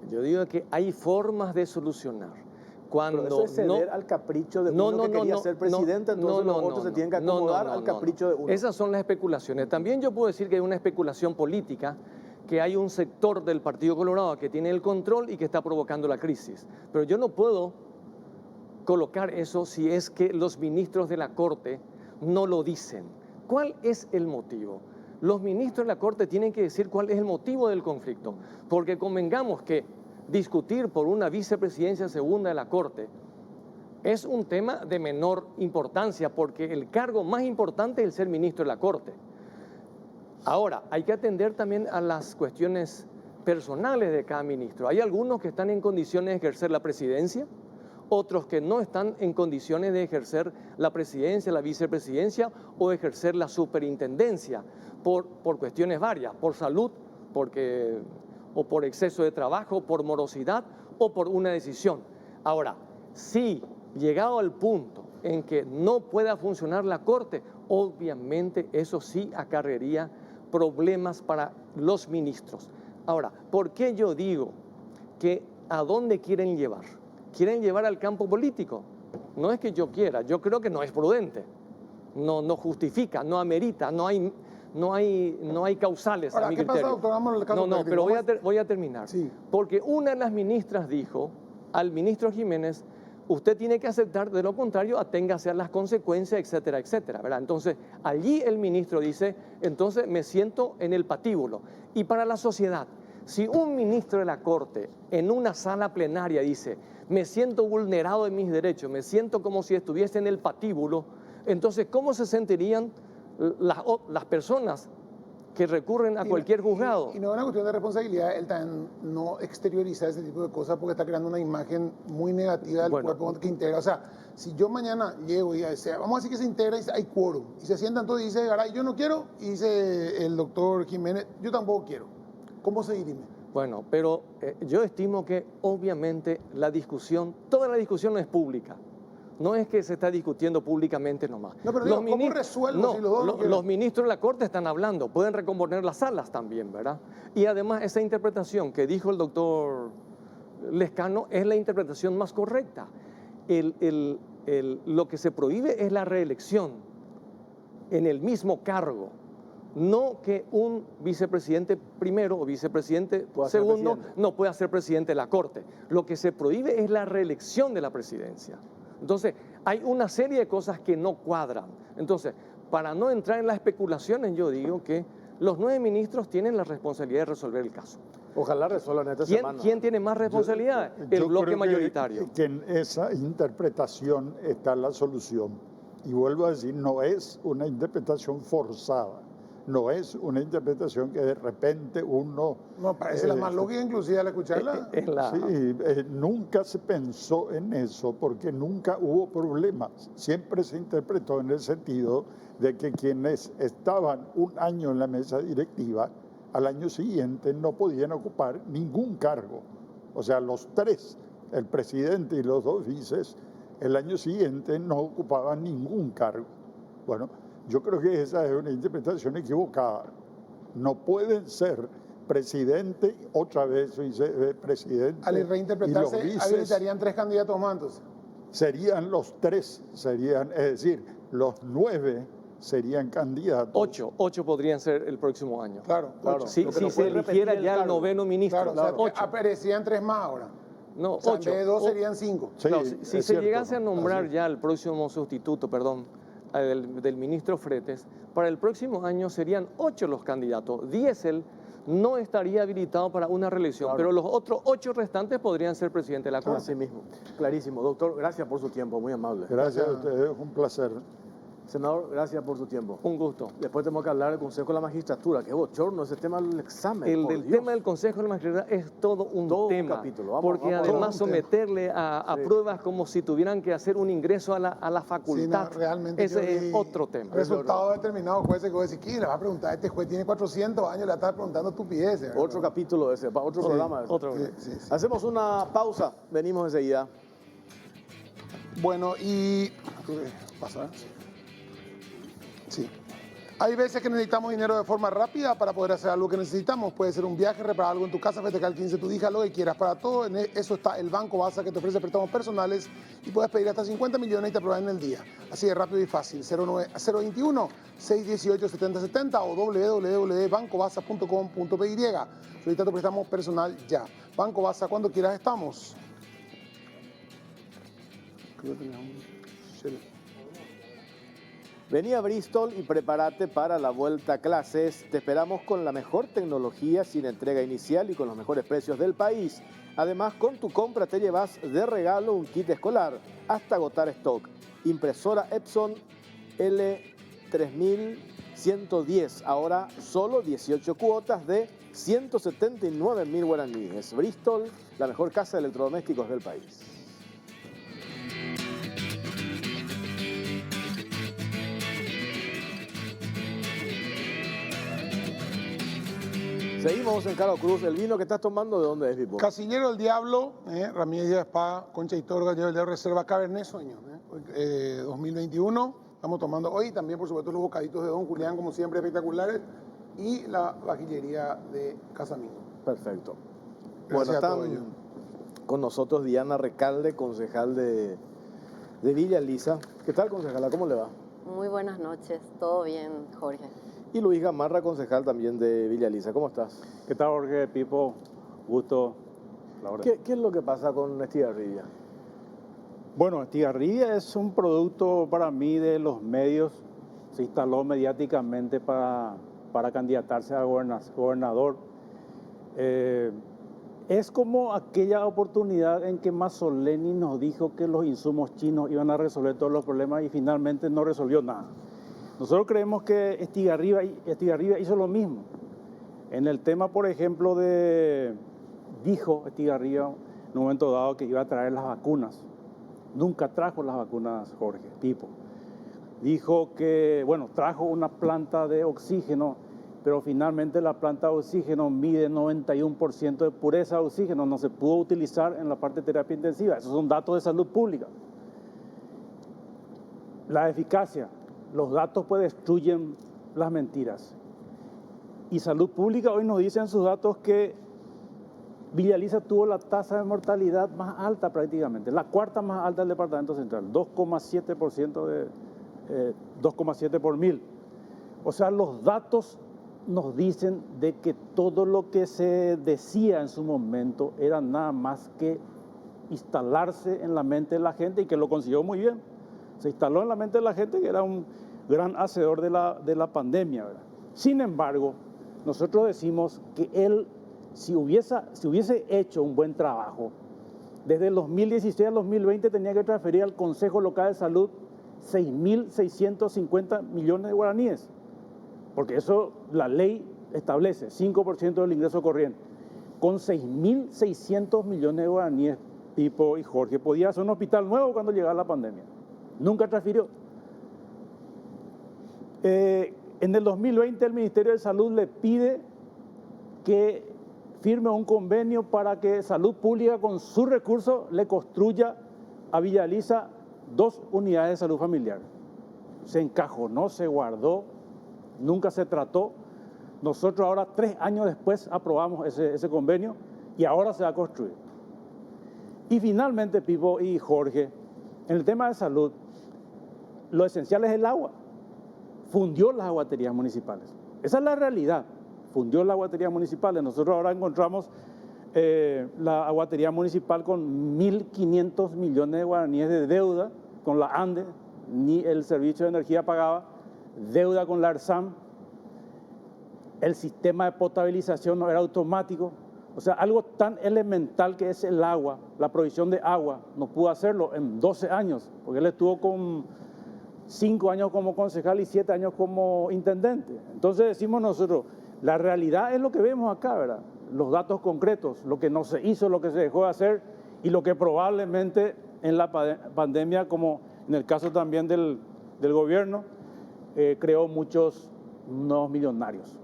Yo digo que hay formas de solucionar. Cuando Pero eso es ceder al capricho de uno que quería ser presidente, entonces los otros se tienen que acomodar al capricho de uno. Esas son las especulaciones. También yo puedo decir que hay una especulación política, que hay un sector del Partido Colorado que tiene el control y que está provocando la crisis. Pero yo no puedo colocar eso si es que los ministros de la Corte no lo dicen. ¿Cuál es el motivo? Los ministros de la Corte tienen que decir cuál es el motivo del conflicto, porque convengamos que discutir por una vicepresidencia segunda de la Corte es un tema de menor importancia, porque el cargo más importante es el ser ministro de la Corte. Ahora, hay que atender también a las cuestiones personales de cada ministro. Hay algunos que están en condiciones de ejercer la presidencia, otros que no están en condiciones de ejercer la presidencia, la vicepresidencia o ejercer la superintendencia por cuestiones varias, por salud, o por exceso de trabajo, por morosidad o por una decisión. Ahora, si llegado al punto en que no pueda funcionar la Corte, obviamente eso sí acarrearía problemas para los ministros. Ahora, ¿por qué yo digo que a dónde quieren llevar? Quieren llevar al campo político. No es que yo quiera, yo creo que no es prudente, no justifica, no amerita, no hay causales. Ahora, a mi ¿qué criterio. pasa, doctor? Vamos al caso No, práctico. pero voy a terminar. Sí. Porque una de las ministras dijo al ministro Jiménez, usted tiene que aceptar, de lo contrario, aténgase a las consecuencias, etcétera, etcétera, ¿verdad? Entonces, allí el ministro dice, entonces me siento en el patíbulo. Y para la sociedad, si un ministro de la Corte en una sala plenaria dice, me siento vulnerado en mis derechos, me siento como si estuviese en el patíbulo, entonces, ¿cómo se sentirían las personas que recurren a cualquier juzgado? Y no es una cuestión de responsabilidad, él también no exteriorizar ese tipo de cosas porque está creando una imagen muy negativa del cuerpo que integra. O sea, si yo mañana llego y vamos a decir que se integra y hay quórum, y se sientan todos y dice Garay, yo no quiero, y dice el doctor Jiménez, yo tampoco quiero. ¿Cómo se dirime? Bueno, pero yo estimo que obviamente la discusión, toda la discusión no es pública. No es que se está discutiendo públicamente nomás. No, pero digo, ¿cómo resuelvo si los dos no quieren? Los ministros de la Corte están hablando, pueden recomponer las salas también, ¿verdad? Y además esa interpretación que dijo el doctor Lescano es la interpretación más correcta. Lo que se prohíbe es la reelección en el mismo cargo. No que un vicepresidente primero o vicepresidente segundo no pueda ser presidente de la Corte. Lo que se prohíbe es la reelección de la presidencia. Entonces, hay una serie de cosas que no cuadran. Entonces, para no entrar en las especulaciones, yo digo que los 9 ministros tienen la responsabilidad de resolver el caso. Ojalá resuelvan esta semana. ¿Quién tiene más responsabilidad? El bloque creo mayoritario. Que en esa interpretación está la solución. Y vuelvo a decir, no es una interpretación forzada. No es una interpretación que de repente uno... No, parece la más lógica inclusive al escucharla. Sí, nunca se pensó en eso porque nunca hubo problemas. Siempre se interpretó en el sentido de que quienes estaban un año en la mesa directiva, al año siguiente no podían ocupar ningún cargo. O sea, los 3, el presidente y los 2 vices, el año siguiente no ocupaban ningún cargo. Bueno, yo creo que esa es una interpretación equivocada. No pueden ser presidente, otra vez vicepresidente. Al reinterpretarse, habilitarían 3 candidatos más entonces. Serían los 3, es decir, los 9 serían candidatos. 8 podrían ser el próximo año. Claro. Si se eligiera ya el 9º ministro. Claro, o sea, aparecían 3 más ahora. No, o sea, 8. En vez de 2 serían 5. Sí, no, si se llegase a nombrar Así. ya el próximo sustituto, del ministro Fretes, para el próximo año serían 8 los candidatos. Diesel no estaría habilitado para una reelección, pero los otros 8 restantes podrían ser presidente de la Corte. Así mismo, clarísimo. Doctor, gracias por su tiempo, muy amable. Gracias a ustedes, un placer. Senador, gracias por su tiempo. Un gusto. Después tenemos que hablar del Consejo de la Magistratura, que es bochorno ese tema del examen. El tema del Consejo de la Magistratura es todo un tema, capítulo. porque además someterle a pruebas como si tuvieran que hacer un ingreso a la facultad, Sí, no, realmente ese es otro tema. Resultado determinado, jueces que vos decís, ¿quién le va a preguntar? Este juez tiene 400 años, le está preguntando estupideces. Otro capítulo ese, otro programa ese. Otro. Sí. Hacemos una pausa, venimos enseguida. Bueno, y... ¿Pasa? Sí. Hay veces que necesitamos dinero de forma rápida para poder hacer algo que necesitamos. Puede ser un viaje, reparar algo en tu casa, festejar el 15 de tu hija, lo que quieras. Para todo eso está el Banco Baza, que te ofrece préstamos personales y puedes pedir hasta 50 millones y te aprueban en el día. Así de rápido y fácil. 021-618-7070 o www.bancobaza.com.py. Solicita tu préstamo personal ya. Banco Baza, cuando quieras estamos. Vení a Bristol y prepárate para la vuelta a clases. Te esperamos con la mejor tecnología, sin entrega inicial y con los mejores precios del país. Además, con tu compra te llevas de regalo un kit escolar hasta agotar stock. Impresora Epson L3110, ahora solo 18 cuotas de 179.000 guaraníes. Bristol, la mejor casa de electrodomésticos del país. Seguimos en Carlos Cruz. ¿El vino que estás tomando de dónde es, Pipo? Casillero del Diablo, Ramírez de Espada, Concha y Torga, Diablo de Reserva Cabernet Sauvignon, 2021. Estamos tomando hoy también, por supuesto, los bocaditos de Don Julián, como siempre, espectaculares, y la vajillería de Casamino. Perfecto. Gracias Bueno, a todos están ellos. con nosotros Diana Recalde, concejal de Villa Elisa. ¿Qué tal, concejala? ¿Cómo le va? Muy buenas noches, todo bien, Jorge. Y Luis Gamarra, concejal también de Villa Elisa. ¿Cómo estás? ¿Qué tal, Jorge? Pipo, gusto. La orden. ¿Qué es lo que pasa con Estigarribia? Bueno, Estigarribia es un producto para mí de los medios. Se instaló mediáticamente para candidatarse a gobernador. Es como aquella oportunidad en que Mazzoleni nos dijo que los insumos chinos iban a resolver todos los problemas y finalmente no resolvió nada. Nosotros creemos que Estigarribia hizo lo mismo. En el tema, por ejemplo, dijo Estigarribia en un momento dado que iba a traer las vacunas. Nunca trajo las vacunas, Jorge, Pipo. Dijo que, trajo una planta de oxígeno pero finalmente la planta de oxígeno mide 91% de pureza de oxígeno, no se pudo utilizar en la parte de terapia intensiva. Esos son datos de salud pública. La eficacia, los datos pues destruyen las mentiras. Y salud pública hoy nos dice en sus datos que Villa Elisa tuvo la tasa de mortalidad más alta prácticamente, la cuarta más alta del departamento central, 2,7 por mil. O sea, los datos nos dicen de que todo lo que se decía en su momento era nada más que instalarse en la mente de la gente, y que lo consiguió muy bien. Se instaló en la mente de la gente que era un gran hacedor de la pandemia, ¿verdad? Sin embargo, nosotros decimos que él, si hubiese hecho un buen trabajo, desde el 2016 al 2020 tenía que transferir al Consejo Local de Salud 6.650 millones de guaraníes, porque eso la ley establece, 5% del ingreso corriente. Con 6.600 millones de guaraníes, Pipo y Jorge, podía hacer un hospital nuevo cuando llegara la pandemia. Nunca transfirió. En el 2020 el Ministerio de Salud le pide que firme un convenio para que Salud Pública con su recurso le construya a Villa Elisa 2 unidades de salud familiar. Se encajonó, se guardó, nunca se trató. Nosotros ahora, 3 años después, aprobamos ese convenio y ahora se va a construir. Y finalmente, Pipo y Jorge, en el tema de salud, lo esencial es el agua. Fundió las aguaterías municipales. Esa es la realidad. Fundió las aguaterías municipales. Nosotros ahora encontramos la aguatería municipal con 1.500 millones de guaraníes de deuda con la ANDE, ni el servicio de energía pagaba, deuda con la ARSAM, el sistema de potabilización no era automático. O sea, algo tan elemental que es el agua, la provisión de agua, no pudo hacerlo en 12 años, porque él estuvo con 5 años como concejal y 7 años como intendente. Entonces decimos nosotros, la realidad es lo que vemos acá, ¿verdad? Los datos concretos, lo que no se hizo, lo que se dejó de hacer y lo que probablemente en la pandemia, como en el caso también del gobierno, creó muchos nuevos millonarios.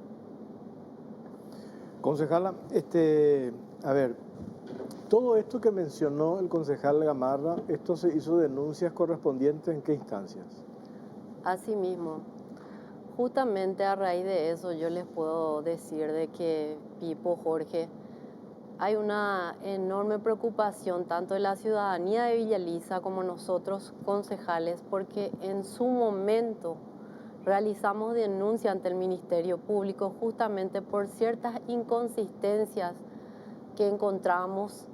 Concejala, a ver, todo esto que mencionó el concejal Gamarra, ¿esto se hizo denuncias correspondientes en qué instancias? Así mismo. Justamente a raíz de eso yo les puedo decir de que, Pipo, Jorge, hay una enorme preocupación tanto de la ciudadanía de Villa Elisa como nosotros concejales, porque en su momento realizamos denuncia ante el Ministerio Público justamente por ciertas inconsistencias que encontramos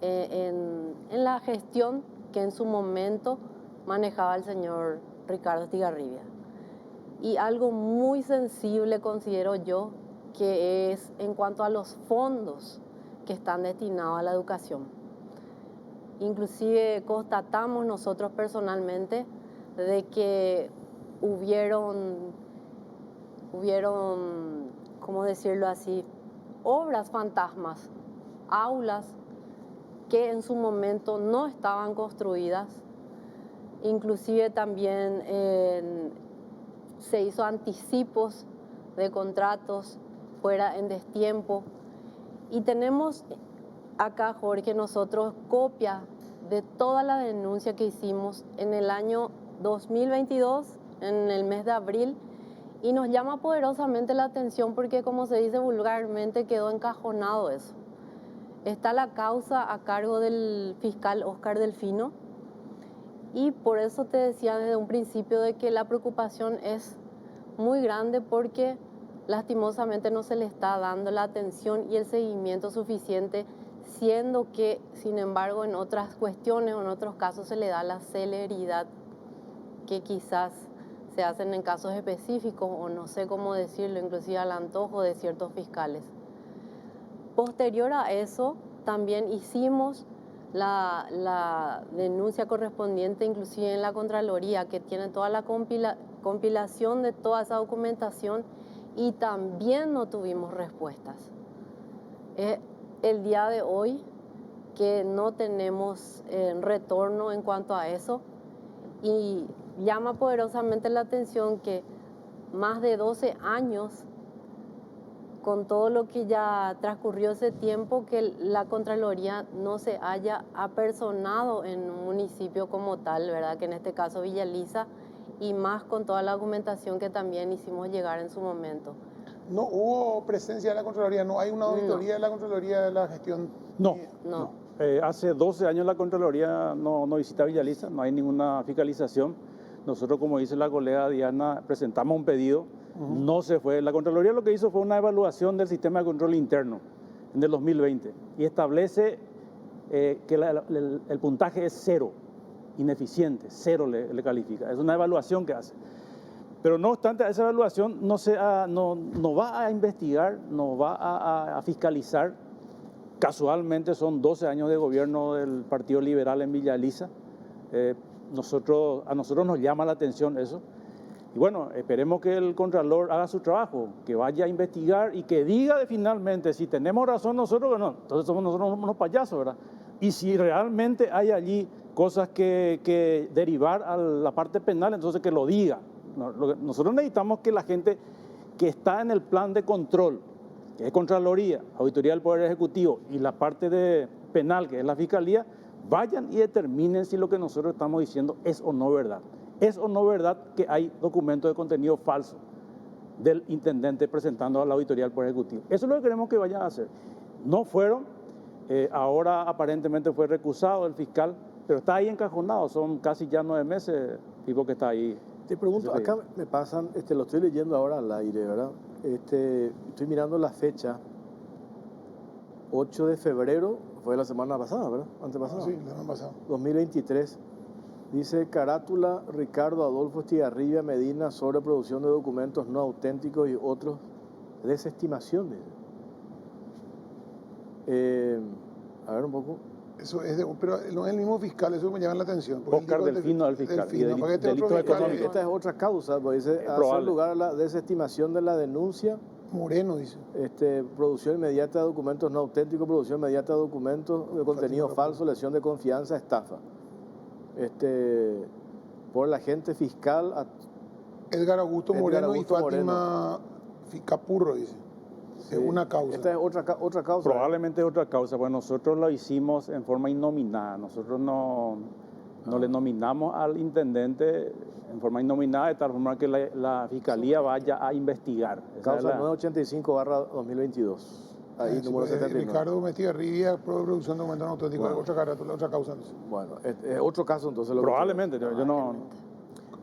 en la gestión que en su momento manejaba el señor Ricardo Estigarribia. Y algo muy sensible considero yo que es en cuanto a los fondos que están destinados a la educación. Inclusive constatamos nosotros personalmente de que hubieron, ¿cómo decirlo así?, obras fantasmas, aulas que en su momento no estaban construidas. Inclusive también se hizo anticipos de contratos fuera en destiempo. Y tenemos acá, Jorge, nosotros copia de toda la denuncia que hicimos en el año 2022, en el mes de abril, y nos llama poderosamente la atención porque, como se dice vulgarmente, quedó encajonado eso. Está la causa a cargo del fiscal Oscar Delfino, y por eso te decía desde un principio de que la preocupación es muy grande porque lastimosamente no se le está dando la atención y el seguimiento suficiente, siendo que, sin embargo, en otras cuestiones o en otros casos se le da la celeridad que quizás se hacen en casos específicos, o no sé cómo decirlo, inclusive al antojo de ciertos fiscales. Posterior a eso, también hicimos la denuncia correspondiente, inclusive en la Contraloría, que tiene toda la compilación de toda esa documentación, y también no tuvimos respuestas. El día de hoy que no tenemos retorno en cuanto a eso, y llama poderosamente la atención que más de 12 años con todo lo que ya transcurrió ese tiempo, que la Contraloría no se haya apersonado en un municipio como tal, ¿verdad? Que en este caso Villa Elisa, y más con toda la argumentación que también hicimos llegar en su momento. No hubo presencia de la Contraloría, no hay una auditoría de la Contraloría de la gestión. No. No. Hace 12 años la Contraloría no visita Villa Elisa, no hay ninguna fiscalización. Nosotros, como dice la colega Diana, presentamos un pedido, no se fue. La Contraloría lo que hizo fue una evaluación del sistema de control interno en el 2020 y establece que el puntaje es 0, ineficiente, 0 le califica. Es una evaluación que hace. Pero no obstante, esa evaluación no va a investigar, no va a fiscalizar. Casualmente son 12 años de gobierno del Partido Liberal en Villa Elisa. A nosotros nos llama la atención eso. Y bueno, esperemos que el Contralor haga su trabajo, que vaya a investigar y que diga finalmente si tenemos razón nosotros o no. Entonces somos nosotros unos payasos, ¿verdad? Y si realmente hay allí cosas que derivar a la parte penal, entonces que lo diga. Nosotros necesitamos que la gente que está en el plan de control, que es Contraloría, Auditoría del Poder Ejecutivo y la parte de penal, que es la Fiscalía, vayan y determinen si lo que nosotros estamos diciendo es o no verdad. Es o no verdad que hay documentos de contenido falso del intendente presentando a la Auditoría del Poder Ejecutivo. Eso es lo que queremos que vayan a hacer. No fueron, ahora aparentemente fue recusado el fiscal, pero está ahí encajonado, son casi ya 9 meses, tipo que está ahí. Te pregunto, acá me pasan, lo estoy leyendo ahora al aire, ¿verdad? Estoy mirando la fecha, 8 de febrero, fue la semana pasada, ¿verdad? Antepasada. Sí, la semana pasada. 2023. Dice carátula Ricardo Adolfo Estigarribia Medina sobre producción de documentos no auténticos y otros desestimaciones. A ver un poco. Eso es pero no es el mismo fiscal, eso me llama la atención. Oscar Delfino del fiscal. Delfino, porque este otro fiscal, Esta es otra causa, porque dice hacer lugar a la desestimación de la denuncia. Moreno dice. Producción inmediata de documentos no auténticos, producción inmediata de documentos de contenido falso, lesión de confianza, estafa. Por el agente fiscal Edgar Augusto Moreno y Fátima Capurro, dice. Sí. Es una causa. Esta es otra causa. Probablemente es otra causa, pues nosotros lo hicimos en forma innominada. Nosotros no le nominamos al intendente en forma innominada, de tal forma que la Fiscalía vaya a investigar. Causa 985/2022. Ahí, número 79. Ricardo Estigarribia, producción de documentos no auténticos, otra causa. Bueno, es otro caso entonces. Probablemente, yo no...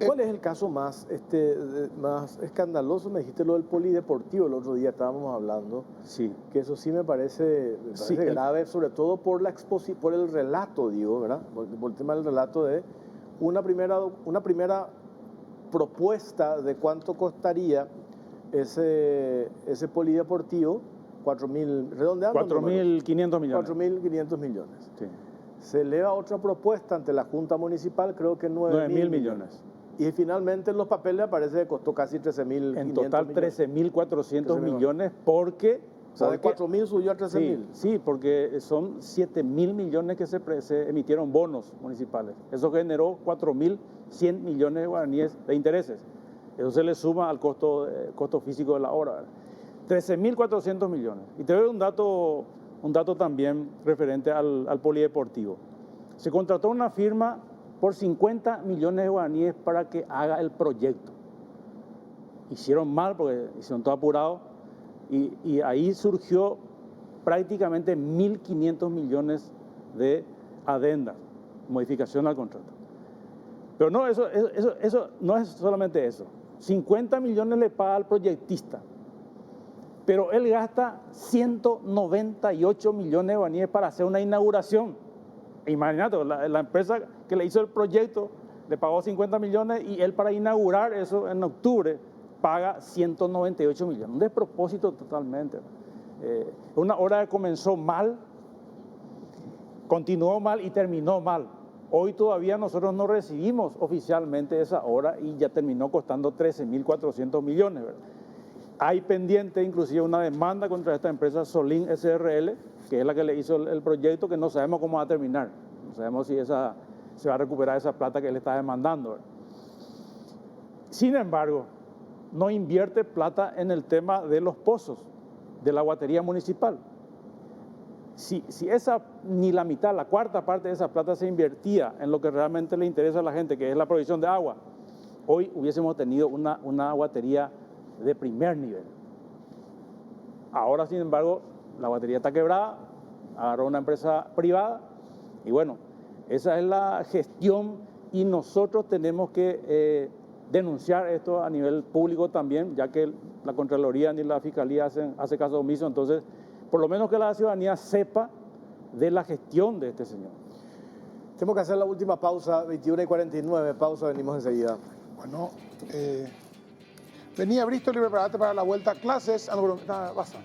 ¿Cuál es el caso más escandaloso? Me dijiste lo del polideportivo el otro día, estábamos hablando. Sí. Que eso sí me parece grave, sobre todo por por el relato, digo, ¿verdad? Por el tema del relato de una primera propuesta de cuánto costaría ese polideportivo, 4.000, redondeando. 4.500 millones. 4.500 millones. Sí. Se eleva otra propuesta ante la Junta Municipal, creo que 9.000 millones. Y finalmente en los papeles aparece que costó casi 13.500 En total 13.400 millones porque... O sea, de 4.000 subió a 13.000. Sí, porque son 7.000 millones que se emitieron bonos municipales. Eso generó 4.100 millones de guaraníes de intereses. Eso se le suma al costo físico de la obra. 13.400 millones. Y te doy un dato también referente al polideportivo. Se contrató una firma por 50 millones de guaraníes para que haga el proyecto. Hicieron mal porque hicieron todo apurado y ahí surgió prácticamente 1.500 millones de adendas, modificación al contrato. Pero no, eso no es solamente eso. 50 millones le paga al proyectista, pero él gasta 198 millones de guaraníes para hacer una inauguración. Imagínate, la empresa que le hizo el proyecto le pagó 50 millones y él para inaugurar eso en octubre paga 198 millones. Un despropósito totalmente. Una obra que comenzó mal, continuó mal y terminó mal. Hoy todavía nosotros no recibimos oficialmente esa obra y ya terminó costando 13.400 millones, ¿verdad? Hay pendiente inclusive una demanda contra esta empresa Solín SRL, que es la que le hizo el proyecto, que no sabemos cómo va a terminar. No sabemos si se va a recuperar esa plata que él está demandando, ¿verdad? Sin embargo, no invierte plata en el tema de los pozos. de la guatería municipal. Si esa, ni la mitad, la cuarta parte de esa plata se invertía en lo que realmente le interesa a la gente, que es la provisión de agua, hoy hubiésemos tenido una guatería de primer nivel. Ahora, sin embargo, la guatería está quebrada, agarró una empresa privada y bueno, esa es la gestión y nosotros tenemos que denunciar esto a nivel público también, ya que la Contraloría ni la Fiscalía hace caso omiso. Entonces, por lo menos que la ciudadanía sepa de la gestión de este señor. Tenemos que hacer la última pausa, 21:49, pausa, venimos enseguida. Bueno, venía Bristol y preparate para la vuelta a clases. Ah, no, pero, nada, basta.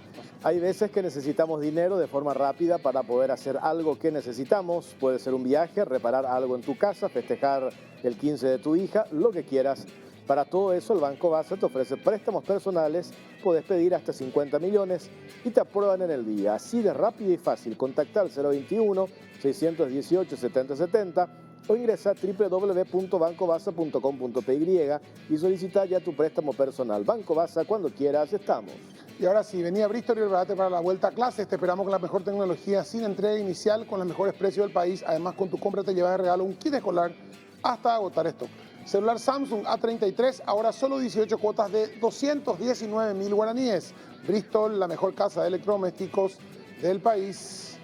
Hay veces que necesitamos dinero de forma rápida para poder hacer algo que necesitamos. Puede ser un viaje, reparar algo en tu casa, festejar el 15 de tu hija, lo que quieras. Para todo eso, el Banco Basa te ofrece préstamos personales, puedes pedir hasta 50 millones y te aprueban en el día. Así de rápido y fácil. Contacta al 021-618-7070 o ingresa a www.bancobasa.com.py y solicita ya tu préstamo personal. Banco Basa, cuando quieras, estamos. Y ahora sí, venía Bristol y preparate para la vuelta a clases. Te esperamos con la mejor tecnología, sin entrega inicial, con los mejores precios del país. Además, con tu compra te llevas de regalo un kit escolar hasta agotar esto. Celular Samsung A33, ahora solo 18 cuotas de 219.000 guaraníes. Bristol, la mejor casa de electrodomésticos del país.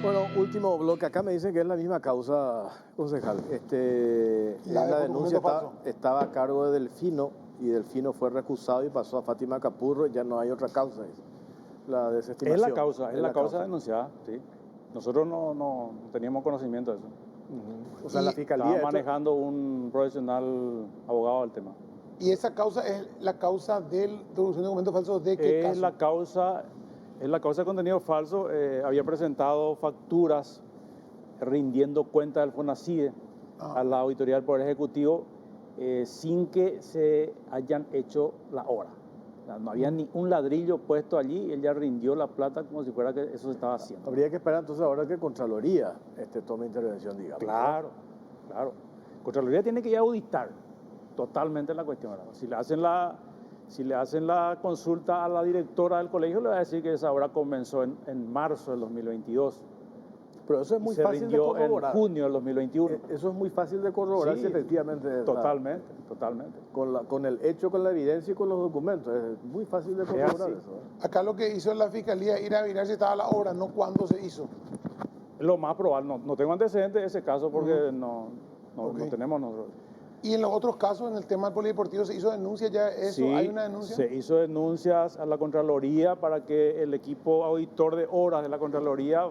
Bueno, último bloque. Acá me dicen que es la misma causa, concejal. La denuncia estaba a cargo de Delfino y Delfino fue recusado y pasó a Fátima Capurro. Ya no hay otra causa. La desestimación. Es la causa denunciada, sí. Nosotros no teníamos conocimiento de eso. O sea, la fiscalía estaba manejando un profesional abogado del tema. ¿Y esa causa es la causa de producción de documentos falsos de qué caso? Es la causa de contenido falso. Había presentado facturas rindiendo cuenta del FONACIDE a la Auditoría del Poder Ejecutivo sin que se hayan hecho la obra. No había ni un ladrillo puesto allí y él ya rindió la plata como si fuera que eso se estaba haciendo. Habría que esperar entonces ahora que Contraloría tome intervención, digamos. Claro. Contraloría tiene que ir a auditar totalmente la cuestión, ¿verdad? Si le hacen la consulta a la directora del colegio, le va a decir que esa obra comenzó en marzo del 2022. Pero eso es muy fácil de corroborar. En junio del 2021. Eso es muy fácil de corroborar, si efectivamente. Totalmente. Con el hecho, con la evidencia y con los documentos. Es muy fácil de corroborar eso. Acá lo que hizo la fiscalía es ir a mirar si estaba la obra, no cuándo se hizo. Lo más probable, no tengo antecedentes de ese caso porque no tenemos nosotros. Y en los otros casos, en el tema del polideportivo, ¿se hizo denuncia ya eso? Sí, ¿Hay una denuncia? Se hizo denuncias a la Contraloría para que el equipo auditor de obras de la Contraloría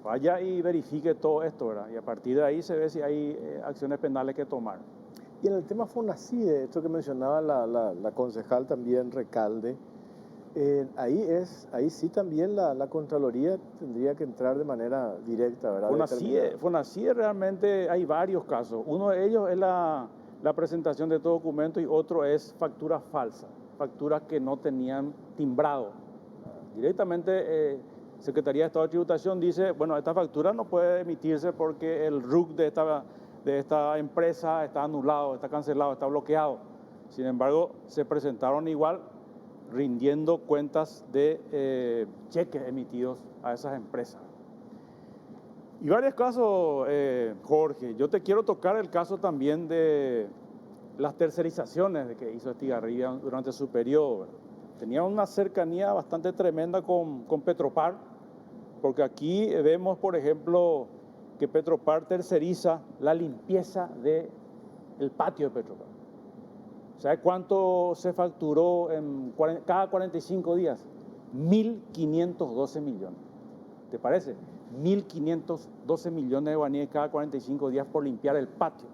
vaya y verifique todo esto, ¿verdad? Y a partir de ahí se ve si hay acciones penales que tomar. Y en el tema FONACIDE, esto que mencionaba la concejal también, Recalde, ahí sí también la Contraloría tendría que entrar de manera directa, ¿verdad? FONACIDE realmente hay varios casos. Uno de ellos es la presentación de todo documento y otro es facturas falsas, facturas que no tenían timbrado. Directamente Secretaría de Estado de Tributación dice, bueno, esta factura no puede emitirse porque el RUC de esta empresa está anulado, está cancelado, está bloqueado. Sin embargo, se presentaron igual rindiendo cuentas de cheques emitidos a esas empresas. Y varios casos, Jorge. Yo te quiero tocar el caso también de las tercerizaciones que hizo Estigarribia durante su periodo. Tenía una cercanía bastante tremenda con Petropar, porque aquí vemos, por ejemplo, que Petropar terceriza la limpieza del patio de Petropar. ¿Sabe cuánto se facturó cada 45 días? 1.512 millones. ¿Te parece? 1.512 millones de guaraníes cada 45 días por limpiar el patio.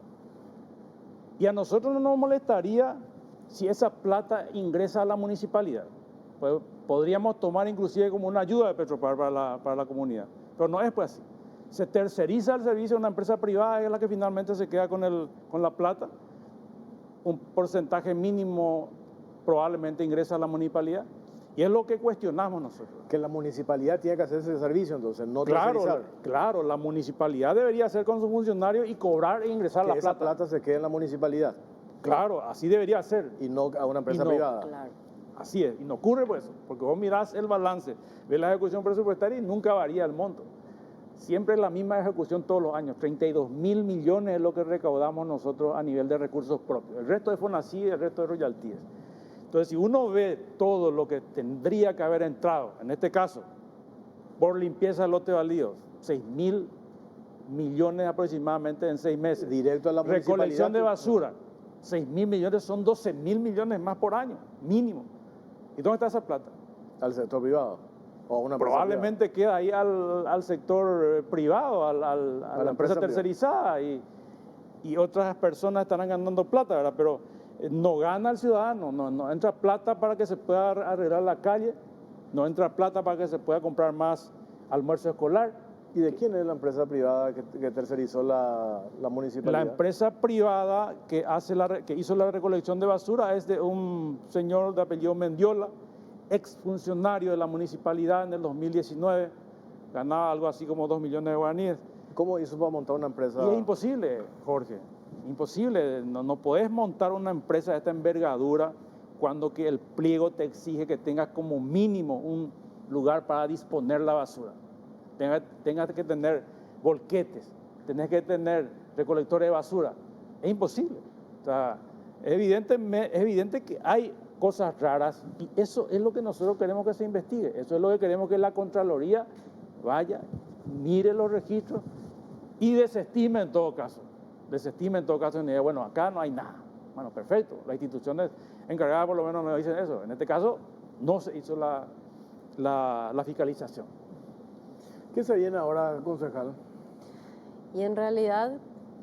Y a nosotros no nos molestaría si esa plata ingresa a la municipalidad. Pues podríamos tomar inclusive como una ayuda de Petropar para la comunidad. Pero no es pues así. Se terceriza el servicio a una empresa privada, es la que finalmente se queda con la plata. Un porcentaje mínimo probablemente ingresa a la municipalidad. Y es lo que cuestionamos nosotros. Que la municipalidad tiene que hacer ese servicio, entonces, no tercerizar. Claro, la municipalidad debería hacer con sus funcionarios y cobrar e ingresar la plata. Que esa plata se quede en la municipalidad. Claro, así debería ser. y no a una empresa Y no, privada. Claro. Así es, y no ocurre por eso, porque vos mirás el balance, ves la ejecución presupuestaria y nunca varía el monto. Siempre es la misma ejecución todos los años, 32.000 millones es lo que recaudamos nosotros a nivel de recursos propios. El resto de FONACYT, el resto de royalties. Entonces, si uno ve todo lo que tendría que haber entrado, en este caso, por limpieza de lotes baldíos, 6.000 millones aproximadamente en 6 meses. Directo a la municipalidad. Recolección de basura, 6.000 millones, son 12.000 millones más por año, mínimo. ¿Y dónde está esa plata? Al sector privado. O a una empresa Probablemente queda ahí al sector privado, a la empresa tercerizada y otras personas estarán ganando plata, ¿verdad? Pero no gana el ciudadano, no entra plata para que se pueda arreglar la calle, no entra plata para que se pueda comprar más almuerzo escolar. ¿Y de quién es la empresa privada que tercerizó la municipalidad? La empresa privada que hizo la recolección de basura es de un señor de apellido Mendiola, exfuncionario de la municipalidad en el 2019, ganaba algo así como 2 millones de guaraníes. ¿Cómo hizo para montar una empresa? Y es imposible, Jorge, imposible. No podés montar una empresa de esta envergadura cuando que el pliego te exige que tengas como mínimo un lugar para disponer la basura. Tengas que tener volquetes, tenés que tener recolectores de basura. Es imposible. O sea, es evidente que hay cosas raras y eso es lo que nosotros queremos que se investigue. Eso es lo que queremos que la Contraloría vaya, mire los registros y desestime en todo caso. Desestime en todo caso y diga, bueno, acá no hay nada. Bueno, perfecto. Las instituciones encargadas por lo menos me dicen eso. En este caso no se hizo la fiscalización. ¿Qué se viene ahora, concejal? Y en realidad,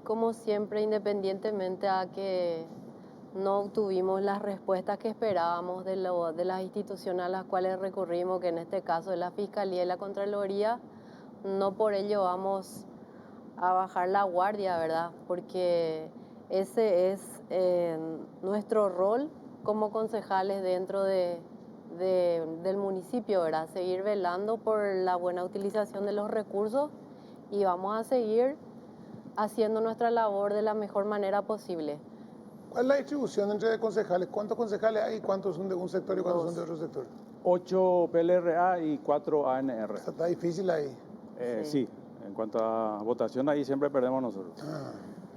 como siempre, independientemente a que no obtuvimos las respuestas que esperábamos de las instituciones a las cuales recurrimos, que en este caso es la Fiscalía y la Contraloría, no por ello vamos a bajar la guardia, ¿verdad? Porque ese es nuestro rol como concejales dentro del municipio, ¿verdad? Seguir velando por la buena utilización de los recursos y vamos a seguir haciendo nuestra labor de la mejor manera posible. ¿Cuál es la distribución entre concejales? ¿Cuántos concejales hay? ¿Cuántos son de un sector y cuántos son de otro sector? 8 PLRA y 4 ANR. O sea, está difícil ahí. Sí, en cuanto a votación ahí siempre perdemos nosotros.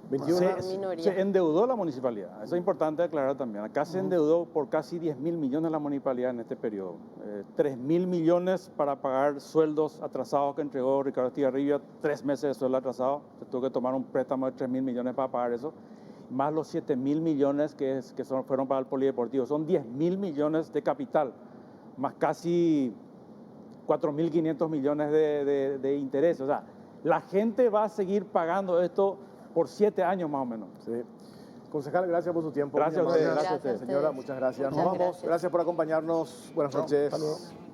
21. Se endeudó la municipalidad, eso es importante aclarar también. Acá se endeudó por casi 10.000 millones la municipalidad en este periodo. 3.000 millones para pagar sueldos atrasados que entregó Ricardo Estigarribia, 3 meses de sueldo atrasado. Se tuvo que tomar un préstamo de 3.000 millones para pagar eso, más los 7.000 millones que fueron para el polideportivo. Son 10.000 millones de capital, más casi 4.500 millones de interés. O sea, la gente va a seguir pagando esto por 7 años más o menos. Sí. Concejal, gracias por su tiempo. Gracias a Muy ustedes. amable. Gracias a ustedes. Señora, muchas gracias. Muchas Nos vamos. gracias. Gracias por acompañarnos. Buenas noches. Hasta luego.